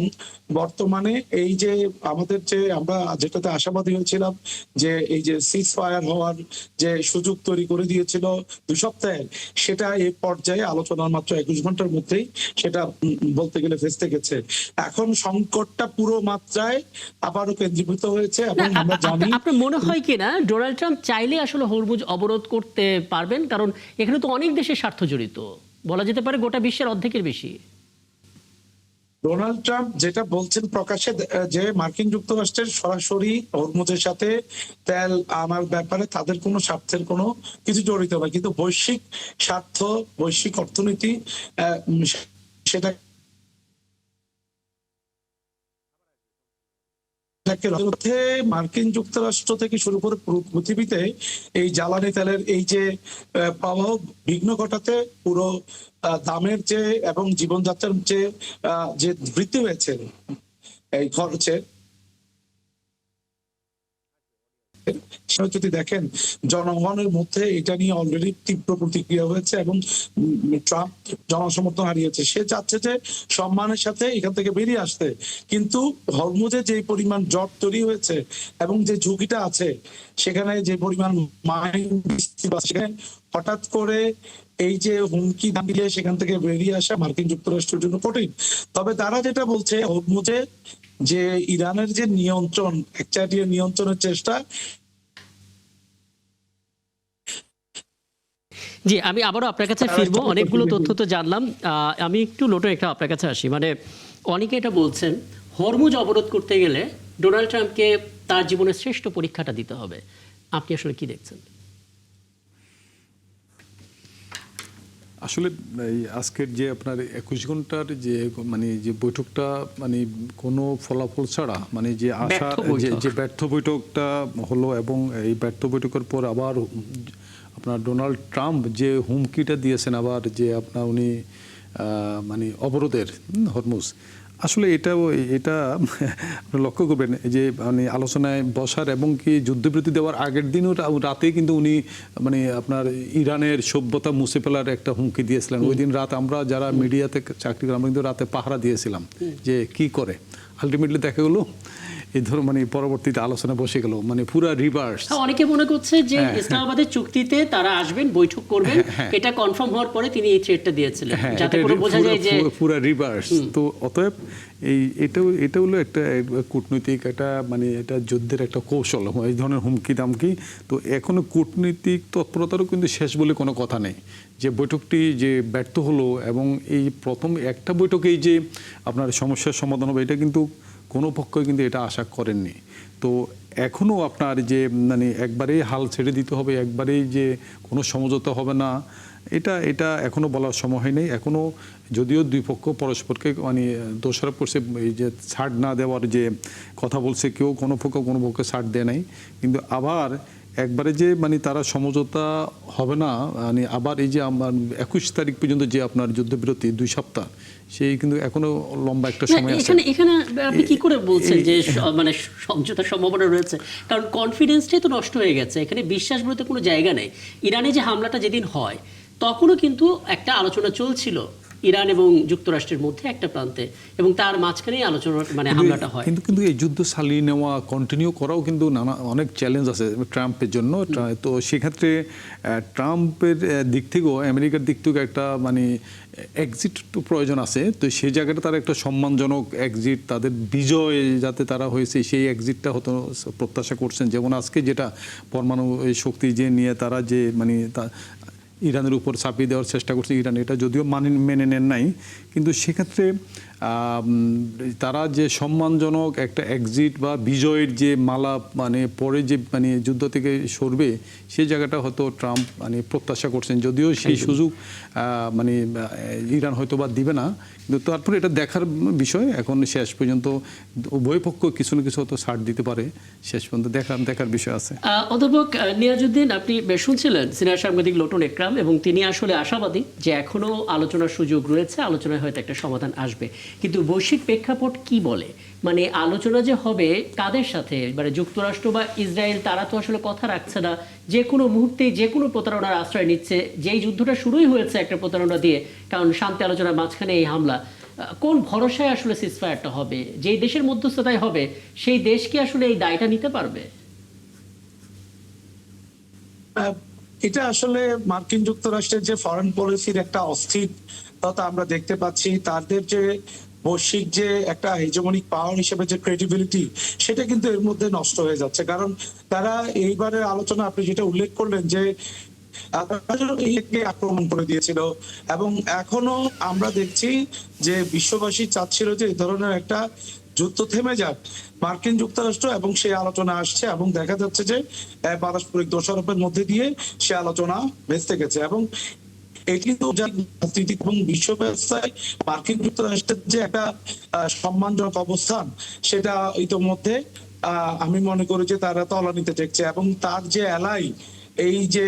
Speaker 5: বর্তমানে এই যে আমাদের যে আমরা যেটাতে আশাবাদী হয়েছিলাম যে এই যে সিজ ফায়ার হওয়ার যে সুযোগ তৈরি করে দিয়েছিল 2 সপ্তাহের, সেটা এই পর্যায়ে আলোচনার মাত্র 21 ঘন্টার মধ্যেই সেটা বলতে গেলে ভেস্তে গেছে। এখন সংকটটা পুরো মাত্রায় আবারও কেন্দ্রীভূত হয়েছে এবং আমরা জানি।
Speaker 1: আপনার মনে হয় কিনা ডোনাল্ড ট্রাম্প চাইলে আসলে হরমুজ অবরোধ করতে পারবেন? কারণ এখানে তো অনেক দেশের স্বার্থ জড়িত, বলা যেতে পারে গোটা বিশ্বের অর্ধেকের বেশি।
Speaker 5: ডোনাল্ড ট্রাম্প যেটা বলছেন প্রকাশ্যে যে মার্কিন যুক্তরাষ্ট্রের সরাসরি হরমুজের সাথে তেল আনার ব্যাপারে তাদের কোনো স্বার্থের কোনো কিছু জড়িত নয়, কিন্তু বৈশ্বিক স্বার্থ, বৈশ্বিক অর্থনীতি সেটা মধ্যে মার্কিন যুক্তরাষ্ট্র থেকে শুরু করে পুরো পৃথিবীতে এই জ্বালানি তেলের এই যে প্রবাহ বিঘ্ন ঘটাতে পুরো দামের যে এবং জীবনযাত্রার যে বৃদ্ধি হয়েছে এই খরচে, যদি দেখেন জনগণের মধ্যে এটা নিয়ে অলরেডি তীব্র প্রতিক্রিয়া হয়েছে এবং ট্রাম্প জনসমর্থন হারিয়েছে। সে চাচ্ছে যে সম্মানের সাথে এখান থেকে বেরিয়ে আসতে, কিন্তু হরমুজে যে পরিমাণ জট তৈরি হয়েছে এবং যে ঝুঁকিটা আছে, সেখানে যে পরিমাণ সেখানে হঠাৎ করে এই যে হুমকি দিয়ে সেখান থেকে বেরিয়ে আসা মার্কিন যুক্তরাষ্ট্রের জন্য কঠিন। তবে তারা যেটা বলছে হরমুজে যে ইরানের যে নিয়ন্ত্রণ, একচাটিয়া নিয়ন্ত্রণের চেষ্টা।
Speaker 1: জি, আমি আবারও আপনার কাছে ফিরবো, অনেকগুলো তথ্য তো জানলাম। আমি একটু লোটো একটা আপনার কাছে আসি। মানে অনেকে এটা বলছেন হরমুজ অবরোধ করতে গেলে ডোনাল্ড ট্রাম্পকে তার জীবনের শ্রেষ্ঠ পরীক্ষাটা দিতে হবে। আপনি আসলে কি দেখছেন?
Speaker 2: আসলে এই আজকের যে আপনার 21 ঘন্টার যে মানে যে বৈঠকটা মানে কোনো ফলাফল ছাড়া মানে যে আশা যে ব্যর্থ বৈঠকটা হলো, এবং এই ব্যর্থ বৈঠকের পর আবার আপনার ডোনাল্ড ট্রাম্প যে হুমকিটা দিয়েছেন আবার যে আপনার উনি মানে অবরোধের হরমুজ, আসলে এটা লক্ষ্য করবেন যে মানে আলোচনায় বসার এবং কি যুদ্ধবিরতি দেওয়ার আগের দিনও রাতে কিন্তু উনি মানে আপনার ইরানের সভ্যতা মুছে ফেলার একটা হুমকি দিয়েছিলেন। ওই দিন রাত আমরা যারা মিডিয়াতে চাকরি করি আমরা কিন্তু রাতে পাহারা দিয়েছিলাম যে কি করে। আলটিমেটলি দেখা গেলো এই ধরো মানে পরবর্তীতে আলোচনা বসে গেল, মানে পুরা রিভার্স।
Speaker 1: অনেকে মনে করছে যে ইসলামাবাদের চুক্তিতে তারা আসবেন, বৈঠক করবেন, এটা কনফার্ম হওয়ার পরে তিনি এই থ্রেটটা দিয়েছিলেন, যাতে করে বোঝা যায় যে
Speaker 2: পুরা রিভার্স। তো অতএব এটা হলো একটা কূটনৈতিক একটা মানে এটা যুদ্ধের একটা কৌশল, এই ধরনের হুমকি দামকি। তো এখনো কূটনৈতিক তৎপরতারও কিন্তু শেষ বলে কোনো কথা নেই। যে বৈঠকটি যে ব্যর্থ হলো এবং এই প্রথম একটা বৈঠকেই যে আপনার সমস্যার সমাধান হবে এটা কিন্তু কোনো পক্ষই কিন্তু এটা আশা করেননি। তো এখনও আপনার যে মানে একবারেই হাল ছেড়ে দিতে হবে, একবারেই যে কোনো সমঝোতা হবে না, এটা এখনও বলার সময় নেই। এখনও যদিও দুই পক্ষ পরস্পরকে মানে দোষারোপ করছে, এই যে ছাড় না দেওয়ার যে কথা বলছে, কেউ কোনো পক্ষে ছাড় দেয় নাই, কিন্তু আবার একবারে যে মানে তারা সমঝোতা হবে না, মানে আবার এই যে আমার 21 তারিখ পর্যন্ত যে আপনার যুদ্ধবিরতি 2 সপ্তাহ, সেই কিন্তু এখনো লম্বা একটা সময় আছে।
Speaker 1: এখানে আপনি কি করে বলছেন যে মানে সমঝোতার সম্ভাবনা রয়েছে? কারণ কনফিডেন্সটাই তো নষ্ট হয়ে গেছে, এখানে বিশ্বাস বলতে কোনো জায়গা নেই। ইরানে যে হামলাটা যেদিন হয় তখনও কিন্তু একটা আলোচনা চলছিল ইরান এবং যুক্তরাষ্ট্রের মধ্যে একটা প্রান্তে, এবং তার মাঝখানেই আলোচনা মানে হামলাটা হয়।
Speaker 2: কিন্তু এই যুদ্ধ চালিয়ে নেওয়া কন্টিনিউ করাও কিন্তু অনেক চ্যালেঞ্জ আছে ট্রাম্পের জন্য। তো সেক্ষেত্রে ট্রাম্পের দিক থেকেও আমেরিকার দিক থেকেও একটা মানে এক্সিট প্রয়োজন আছে। তো সেই জায়গাটা তারা একটা সম্মানজনক এক্সিট, তাদের বিজয় যাতে তারা হয়েছে সেই এক্সিটটা হতো প্রত্যাশা করছেন। যেমন আজকে যেটা পরমাণু শক্তি যে নিয়ে তারা যে মানে ইরানের উপর চাপিয়ে দেওয়ার চেষ্টা করছে, ইরান এটা যদিও মেনে নেন নাই, কিন্তু সেক্ষেত্রে তারা যে সম্মানজনক একটা এক্সিট বা বিজয়ের যে মালা মানে পরে যে মানে যুদ্ধ থেকে সরবে সেই জায়গাটা হয়তো ট্রাম্প মানে প্রত্যাশা করছেন, যদিও সেই সুযোগ মানে ইরান হয়তো বা দিবে না। কিন্তু তারপরে এটা দেখার বিষয়, এখন শেষ পর্যন্ত উভয় পক্ষ কিছু না কিছু হয়তো ছাড় দিতে পারে, শেষ পর্যন্ত দেখার বিষয় আছে।
Speaker 1: অধ্যাপক নিয়াজউদ্দিন, আপনি শুনছিলেন সিনিয়র সাংবাদিক লোটন একরাম, এবং তিনি আসলে আশাবাদী যে এখনো আলোচনার সুযোগ রয়েছে, আলোচনায় হয়তো একটা সমাধান আসবে। কিন্তু বৈশ্বিক প্রেক্ষাপট কি বলে, মানে আলোচনা যে হবে কাদের সাথে, মানে যুক্তরাষ্ট্র বা ইসরায়েল, তারা তো আসলে কথা রাখছে না, যে কোনো মুহূর্তে যে কোনো প্রতারণার আশ্রয় নিচ্ছে। যেই যুদ্ধটা শুরুই হয়েছে একটা প্রতারণা দিয়ে, কারণ শান্তি আলোচনার মাঝখানে এই হামলা। কোন ভরসায় আসলে সিজফায়ারটা হবে? যেই দেশের মধ্যস্থতায় হবে সেই দেশ কি আসলে এই দায়টা নিতে পারবে?
Speaker 5: এটা আসলে মার্কিন যুক্তরাষ্ট্রের যে ফরেন পলিসির একটা অস্থিরতা আমরা দেখতে পাচ্ছি। তাদের যে বৈশ্বিক যে একটা হেজমনিক পাওয়ার হিসেবে যে ক্রেডিবিলিটি, সেটা কিন্তু এর মধ্যে নষ্ট হয়ে যাচ্ছে। কারণ তারা এইবারের আলোচনা আপনি যেটা উল্লেখ করলেন যে আক্রমণ করে দিয়েছিল, এবং এখনো আমরা দেখছি যে বিশ্ববাসী চাচ্ছিল যে এই ধরনের একটা যুদ্ধ থেমে যাক। মার্কিন যুক্তরাষ্ট্র এবং সেই আলোচনা আসছে, এবং দেখা যাচ্ছে যে পারস্পরিক দোষারোপের মধ্যে দিয়ে সে আলোচনা ভেস্তে গেছে। এবং এটি কিন্তু রাজনীতি এবং বিশ্ব ব্যবস্থায় মার্কিন যুক্তরাষ্ট্রের যে একটা সম্মানজনক অবস্থান, সেটা ইতোমধ্যে আমি মনে করি যে তারা তলানিতে টেকছে, এবং তার যে এলাই, এই যে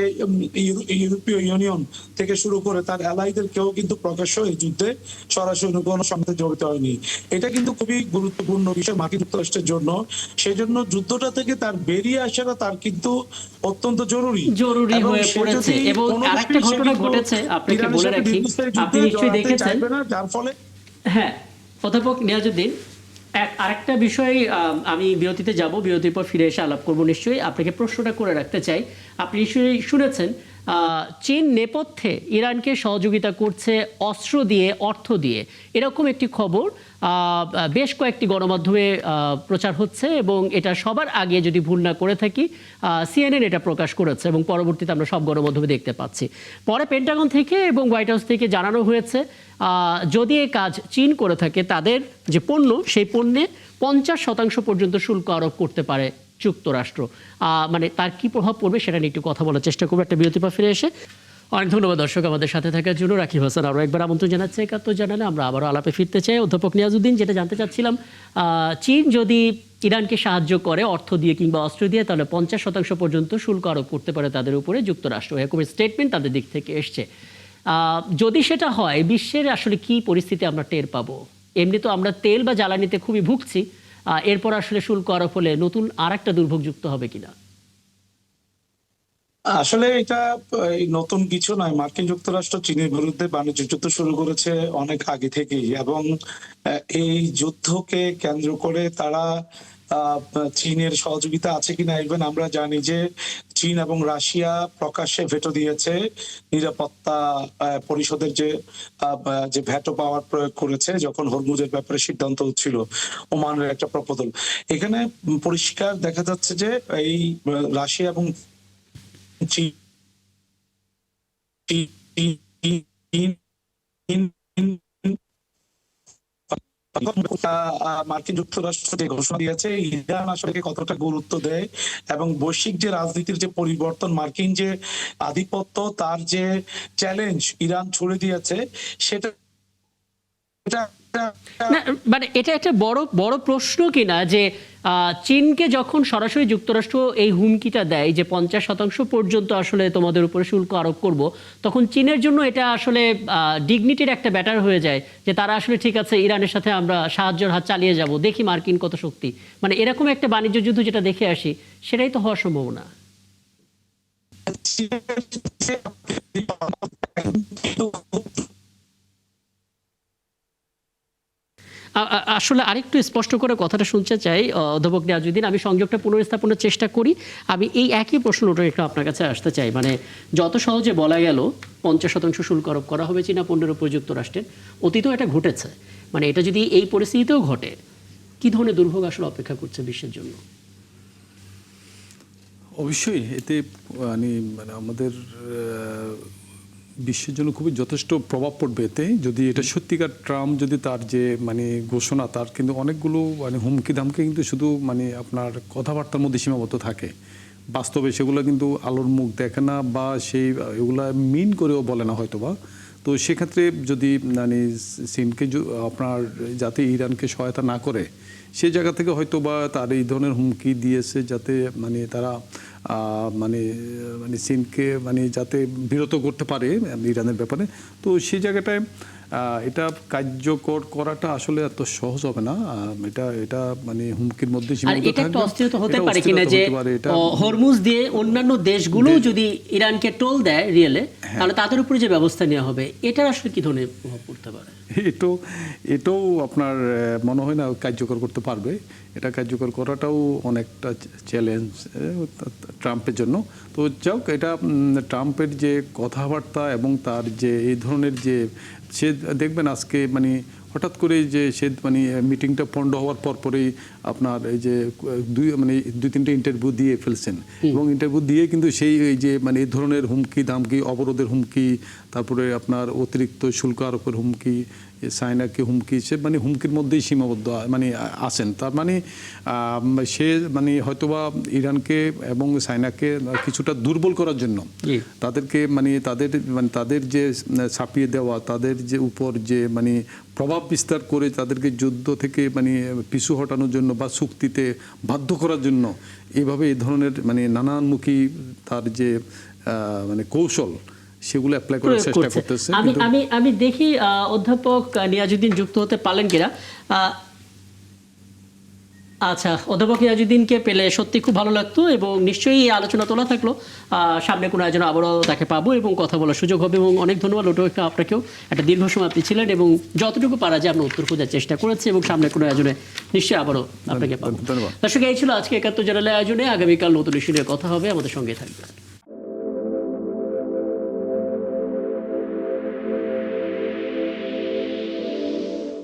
Speaker 5: ইউরোপীয় ইউনিয়ন থেকে শুরু করে তার অ্যালাইদের কেউ কিন্তু প্রকাশ্য এই যুদ্ধে সরাসরি কোনো সঙ্গে জড়িত হয়নি। এটা কিন্তু খুবই গুরুত্বপূর্ণ বিষয় মার্কিন যুক্তরাষ্ট্রের জন্য। সেই জন্য যুদ্ধটা থেকে তার বেরিয়ে আসাটা তার কিন্তু অত্যন্ত জরুরি
Speaker 1: হয়ে পড়েছে। এবং আরেকটা ঘটনা ঘটেছে, আপনাকে বলে রাখি, আপনি নিশ্চয়ই দেখেছেন,
Speaker 5: যার ফলে
Speaker 1: হ্যাঁ অধ্যাপক নিয়াজউদ্দিন, আরেকটা বিষয়, আমি বিরতিতে যাব, বিরতির পর ফিরে এসে আলাপ করবো নিশ্চয়ই। আপনাকে প্রশ্নটা করে রাখতে চাই, আপনি নিশ্চয়ই শুনেছেন চীন নেপথ্যে ইরানকে সহযোগিতা করছে অস্ত্র দিয়ে, অর্থ দিয়ে, এরকম একটি খবর বেশ কয়েকটি গণমাধ্যমে প্রচার হচ্ছে, এবং এটা সবার আগে যদি ভুল না করে থাকি CNN এটা প্রকাশ করেছে, এবং পরবর্তীতে আমরা সব গণমাধ্যমে দেখতে পাচ্ছি। পরে পেন্টাগন থেকে এবং হোয়াইট হাউস থেকে জানানো হয়েছে যদি এই কাজ চীন করে থাকে, তাদের যে পণ্য, সেই পণ্যে 50% পর্যন্ত শুল্ক আরোপ করতে পারে যুক্তরাষ্ট্র। মানে তার কি প্রভাব পড়বে সেটা নিয়ে একটু কথা বলার চেষ্টা করবো একটা বিরতির পর ফিরে এসে। অনেক ধন্যবাদ দর্শক আমাদের সাথে থাকার জন্য। রাকিব হাসান আরও একবার আমন্ত্রণ জানাচ্ছে 71 জানালে আমরা আবারও আলাপে ফিরতে চাই। অধ্যাপক নিয়াজউদ্দিন, যেটা জানতে চাচ্ছিলাম, চীন যদি ইরানকে সাহায্য করে অর্থ দিয়ে কিংবা অস্ত্র দিয়ে, তাহলে 50% পর্যন্ত শুল্ক আরোপ করতে পারে তাদের উপরে যুক্তরাষ্ট্র, এরকম স্টেটমেন্ট তাদের দিক থেকে এসছে। যদি সেটা হয়, বিশ্বের আসলে কি পরিস্থিতি আমরা টের পাবো? এমনি তো আমরা তেল বা জ্বালানিতে খুবই ভুগছি, এরপর আসলে শুল্ক আরোপ হলে নতুন আর একটা দুর্ভোগ যুক্ত হবে কিনা?
Speaker 5: আসলে এটা নতুন কিছু নয়। মার্কিন যুক্তরাষ্ট্র চীনের বিরুদ্ধে বাণিজ্য যুদ্ধ শুরু করেছে অনেক আগে থেকেই, এবং এই যুদ্ধকে কেন্দ্র করে তারা চীনের সহযোগিতা আছে কিনা, ইভেন আমরা জানি যে চীন এবং রাশিয়া প্রকাশ্যে ভেটো দিয়েছে নিরাপত্তা পরিষদের যে ভেটো পাওয়ার প্রয়োগ করেছে যখন হরমুজের ব্যাপারে সিদ্ধান্ত হচ্ছিল, ওমানের একটা প্রপোজাল। এখানে পরিষ্কার দেখা যাচ্ছে যে এই রাশিয়া এবং মার্কিন যুক্তরাষ্ট্র যে ঘোষণা দিয়েছে, ইরান আসলে কতটা গুরুত্ব দেয়, এবং বৈশ্বিক যে রাজনীতির যে পরিবর্তন, মার্কিন যে আধিপত্য, তার যে চ্যালেঞ্জ ইরান ছুড়ে দিয়েছে, সেটা
Speaker 1: মানে এটা একটা বড় প্রশ্ন কিনা যে চীনকে যখন সরাসরি যুক্তরাষ্ট্র এই হুমকিটা দেয় যে 50% পর্যন্ত আসলে তোমাদের উপরে শুল্ক আরোপ করব, তখন চীনের জন্য এটা আসলে ডিগনিটির একটা ব্যাটার হয়ে যায় যে তারা আসলে ঠিক আছে, ইরানের সাথে আমরা সাহায্যের হাত চালিয়ে যাব, দেখি মার্কিন কত শক্তি। মানে এরকম একটা বাণিজ্য যুদ্ধ যেটা দেখে আসি, সেটাই তো হওয়ার সম্ভাবনা। আসলে আরেকটু স্পষ্ট করে কথাটা শুনতে চাই অধ্যাপক নিয়াজউদ্দিন, আমি সংযোগটা পুনর্স্থাপনের চেষ্টা করি। আমি এই একই প্রশ্নটা একটু আপনার কাছে আসতে চাই। মানে যত সহজে বলা গেল 50% শুল্ক আরোপ করা হবে চীনা পণ্যের উপর যুক্তরাষ্ট্রের, অতীতেও এটা ঘটেছে। মানে এটা যদি এই পরিস্থিতিতেও ঘটে, কি ধরনের দুর্ভোগ আসলে অপেক্ষা করছে বিশ্বের জন্য?
Speaker 2: অবশ্যই এতে মানে আমাদের বিশ্বের জন্য খুবই যথেষ্ট প্রভাব পড়বে এতে, যদি এটা সত্যিকার ট্রাম্প যদি তার যে মানে ঘোষণা, তার কিন্তু অনেকগুলো মানে হুমকি ধামকি কিন্তু শুধু মানে আপনার কথাবার্তার মধ্যে সীমাবদ্ধ থাকে, বাস্তবে সেগুলো কিন্তু আলোর মুখ দেখে না, বা সেই এগুলা মিন করেও বলে না হয়তো বা। তো সেক্ষেত্রে যদি মানে চীনকে আপনার যাতে ইরানকে সহায়তা না করে, সেই জায়গা থেকে হয়তো বা তার এই ধরনের হুমকি দিয়েছে যাতে মানে তারা মানে মানে চীনকে মানে যাতে বিরত করতে পারে ইরানের ব্যাপারে। তো সেই জায়গাটায় এটা কার্যকর করাটা আসলে এত সহজ হবে না। এটা মানে হুমকির মধ্যে সীমাবদ্ধ থাকবে।
Speaker 1: এটা একটা অস্থিরতা হতে পারে কিনা যে হরমুজ দিয়ে অন্যান্য দেশগুলো যদি ইরানকে টোল দেয় রিয়েলে, তাহলে তাদের উপরে যে ব্যবস্থা নেওয়া হবে, এটা আসলে কি ধরনের প্রভাব পড়তে পারে?
Speaker 2: এটাও আপনার মনে হয় না কার্যকর করতে পারবে। এটা কার্যকর করাটাও অনেকটা চ্যালেঞ্জ ট্রাম্পের জন্য। তো যাক, এটা ট্রাম্পের যে কথাবার্তা এবং তার যে এই ধরনের যে সে দেখবেন আজকে মানে হঠাৎ করে যে সে মানে মিটিংটা পণ্ড হওয়ার পরেই আপনার এই যে দুই তিনটে ইন্টারভিউ দিয়ে ফেলছেন, এবং ইন্টারভিউ দিয়ে কিন্তু সেই এই যে মানে এই ধরনের হুমকি ধামকি, অবরোধের হুমকি, তারপরে আপনার অতিরিক্ত শুল্ক আরোপের হুমকি, চায়নাকে হুমকি, সে মানে হুমকির মধ্যেই সীমাবদ্ধ মানে আছেন। তার মানে সে মানে হয়তোবা ইরানকে এবং চায়নাকে কিছুটা দুর্বল করার জন্য তাদেরকে মানে তাদের যে ছাপিয়ে দেওয়া, তাদের যে উপর যে মানে প্রভাব প্রভাব বিস্তার করে তাদেরকে যুদ্ধ থেকে মানে পিছু হটানোর জন্য বা চুক্তিতে বাধ্য করার জন্য এইভাবে এই ধরনের মানে নানানমুখী তার যে মানে কৌশল সেগুলো অ্যাপ্লাই করার
Speaker 1: প্রয়োগ
Speaker 2: চেষ্টা
Speaker 1: করছে।
Speaker 2: করতেছে।
Speaker 1: আমি দেখি অধ্যাপক নিয়াজউদ্দিন যুক্ত হতে পারলেন কিনা। আচ্ছা, অধ্যাপক নিয়াজউদ্দিনকে পেলে সত্যি খুব ভালো লাগতো এবং নিশ্চয়ই এই আলোচনা তোলা থাকলো। সামনে কোনো আয়োজনে আবারও তাকে পাবো এবং কথা বলার সুযোগ হবে। এবং অনেক ধন্যবাদ আপনাকেও, একটা দীর্ঘ সময় আপনি ছিলেন এবং যতটুকু পারা যায় আমরা উত্তর খোঁজার চেষ্টা করেছি এবং সামনে কোনো আয়োজনে নিশ্চয়ই আবারও আপনাকে পাবো।
Speaker 2: ধন্যবাদ।
Speaker 1: দর্শক, এই ছিল আজকে ৭১ জানুয়ারি আয়োজনে। আগামীকাল নতুন ইস্যু নিয়ে কথা হবে, আমাদের সঙ্গে থাকবে।